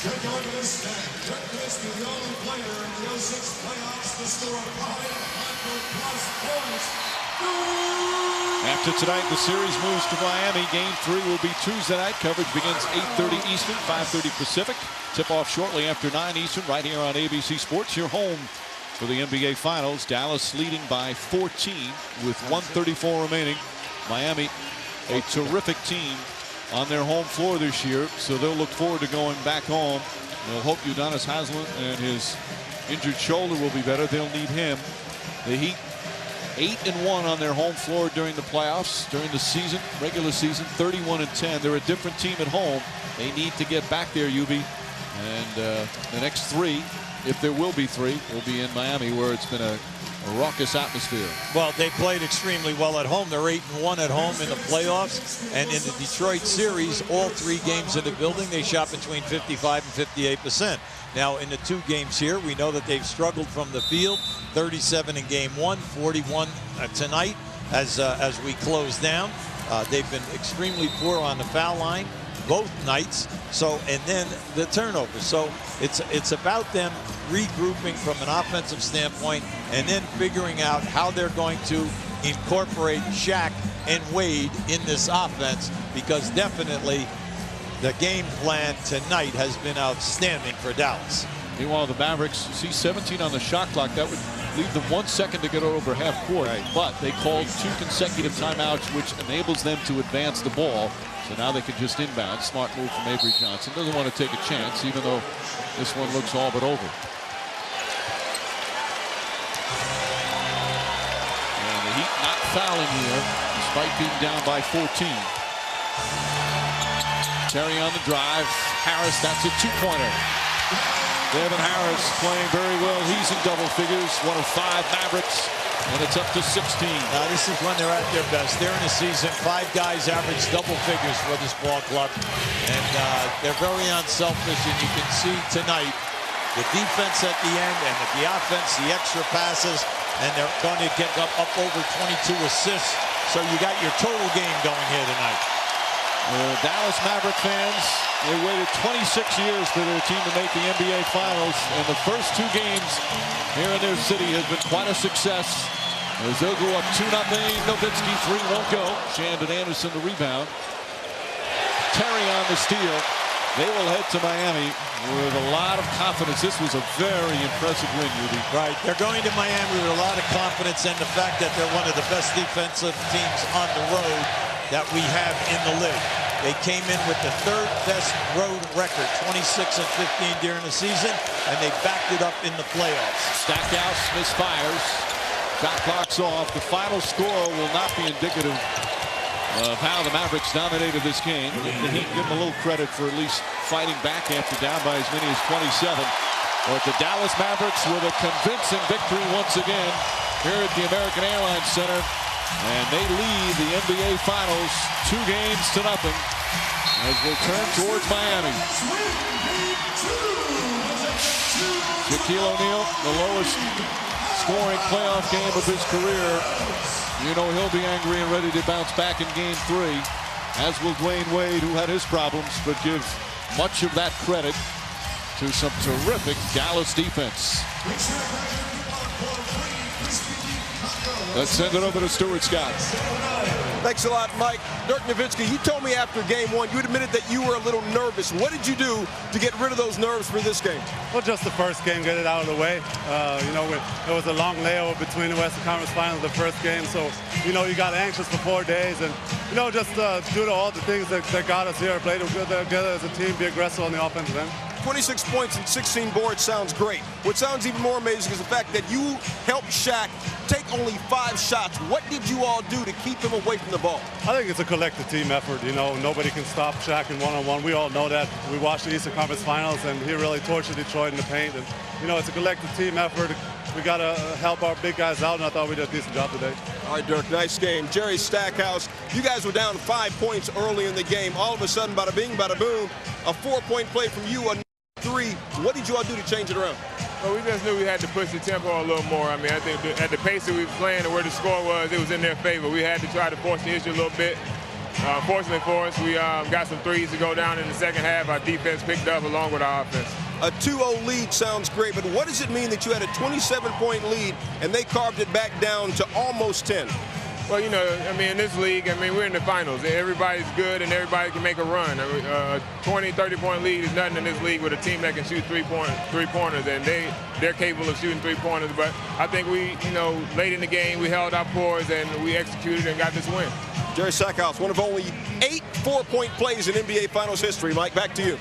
Dirk the only player in the 06 playoffs to score 500+ points. After tonight, the series moves to Miami. Game 3 will be Tuesday night. Coverage begins 8:30 Eastern, 5:30 Pacific. Tip-off shortly after 9 Eastern, right here on ABC Sports. Your home for the NBA Finals. Dallas leading by 14 with 1:34 remaining. Miami, a terrific team on their home floor this year, so they'll look forward to going back home. They'll hope Udonis Haslem and his injured shoulder will be better. They'll need him. The Heat 8-1 on their home floor during the playoffs, during the season, regular season, 31-10. They're a different team at home. They need to get back there, UB. And the next 3, if there will be 3, will be in Miami, where it's been a raucous atmosphere. Well, they played extremely well at home. They're 8-1 at home in the playoffs. And in the Detroit series, all 3 games in the building, they shot between 55 and 58%. Now, in the 2 games here, we know that they've struggled from the field. 37 in game 1, 41 tonight as we close down. They've been extremely poor on the foul line both nights. So, and then the turnovers. So it's about them regrouping from an offensive standpoint and then figuring out how they're going to incorporate Shaq and Wade in this offense, because definitely the game plan tonight has been outstanding for Dallas. Meanwhile, the Mavericks see 17 on the shot clock. That would leave them 1 second to get over half court. Right. But they called 2 consecutive timeouts, which enables them to advance the ball. So now they can just inbound. Smart move from Avery Johnson. Doesn't want to take a chance, even though this one looks all but over. And the Heat not fouling here, despite being down by 14. Terry on the drive. Harris, that's a 2-pointer. Devin Harris playing very well. He's in double figures. 1 of 5 Mavericks. And it's up to 16. Now, this is when they're at their best. They're in a season. 5 guys average double figures for this ball club. And they're very unselfish. And you can see tonight the defense at the end and the offense, the extra passes. And they're going to get up over 22 assists. So you got your total game going here tonight. Dallas Maverick fans, they waited 26 years for their team to make the NBA Finals, and the first 2 games here in their city has been quite a success. As they'll go up 2-0, Nowitzki 3 won't go. Shandon Anderson the rebound. Terry on the steal. They will head to Miami with a lot of confidence. This was a very impressive win, Rudy. Right, they're going to Miami with a lot of confidence, and the fact that they're one of the best defensive teams on the road that we have in the league. They came in with the 3rd best road record, 26-15 during the season, and they backed it up in the playoffs. Stackhouse misfires. Shot clock's off. The final score will not be indicative of how the Mavericks dominated this game. The Heat give them a little credit for at least fighting back after down by as many as 27. But the Dallas Mavericks with a convincing victory once again here at the American Airlines Center. And they lead the NBA Finals 2-0 as they turn towards Miami. Shaquille O'Neal, the lowest scoring playoff game of his career. You know he'll be angry and ready to bounce back in Game 3, as will Dwyane Wade, who had his problems, but give much of that credit to some terrific Dallas defense. Let's send it over to Stuart Scott. Thanks a lot, Mike. Dirk Nowitzki, you told me after Game 1, you admitted that you were a little nervous. What did you do to get rid of those nerves for this game? Well, just the first game, get it out of the way. You know, it was a long layover between the Western Conference Finals, the first game. So, you know, you got anxious for 4 days. And, you know, just due to all the things that got us here, played together as a team, be aggressive on the offensive end. 26 points and 16 boards sounds great. What sounds even more amazing is the fact that you helped Shaq take only 5 shots. What did you all do to keep him away from the ball? I think it's a collective team effort. You know, nobody can stop Shaq in one-on-one. We all know that. We watched the Eastern Conference Finals, and he really tortured Detroit in the paint. And, you know, it's a collective team effort. We got to help our big guys out, and I thought we did a decent job today. All right, Dirk, nice game. Jerry Stackhouse, you guys were down 5 points early in the game. All of a sudden, bada bing, bada boom, a 4-point play from you, a 3. What did you all do to change it around? Well, we just knew we had to push the tempo a little more. I mean, I think at the pace that we were playing and where the score was, it was in their favor. We had to try to force the issue a little bit. Fortunately for us, we got some threes to go down in the second half. Our defense picked up along with our offense. A 2-0 lead sounds great, but what does it mean that you had a 27-point lead and they carved it back down to almost 10? Well, you know, I mean, in this league, I mean, we're in the finals. Everybody's good and everybody can make a run. I mean, a 20, 30-point lead is nothing in this league with a team that can shoot three-pointers, and they're capable of shooting three-pointers. But I think we, you know, late in the game, we held our poise and we executed and got this win. Jerry Stackhouse, one of only 8 4-point plays in NBA Finals history. Mike, back to you.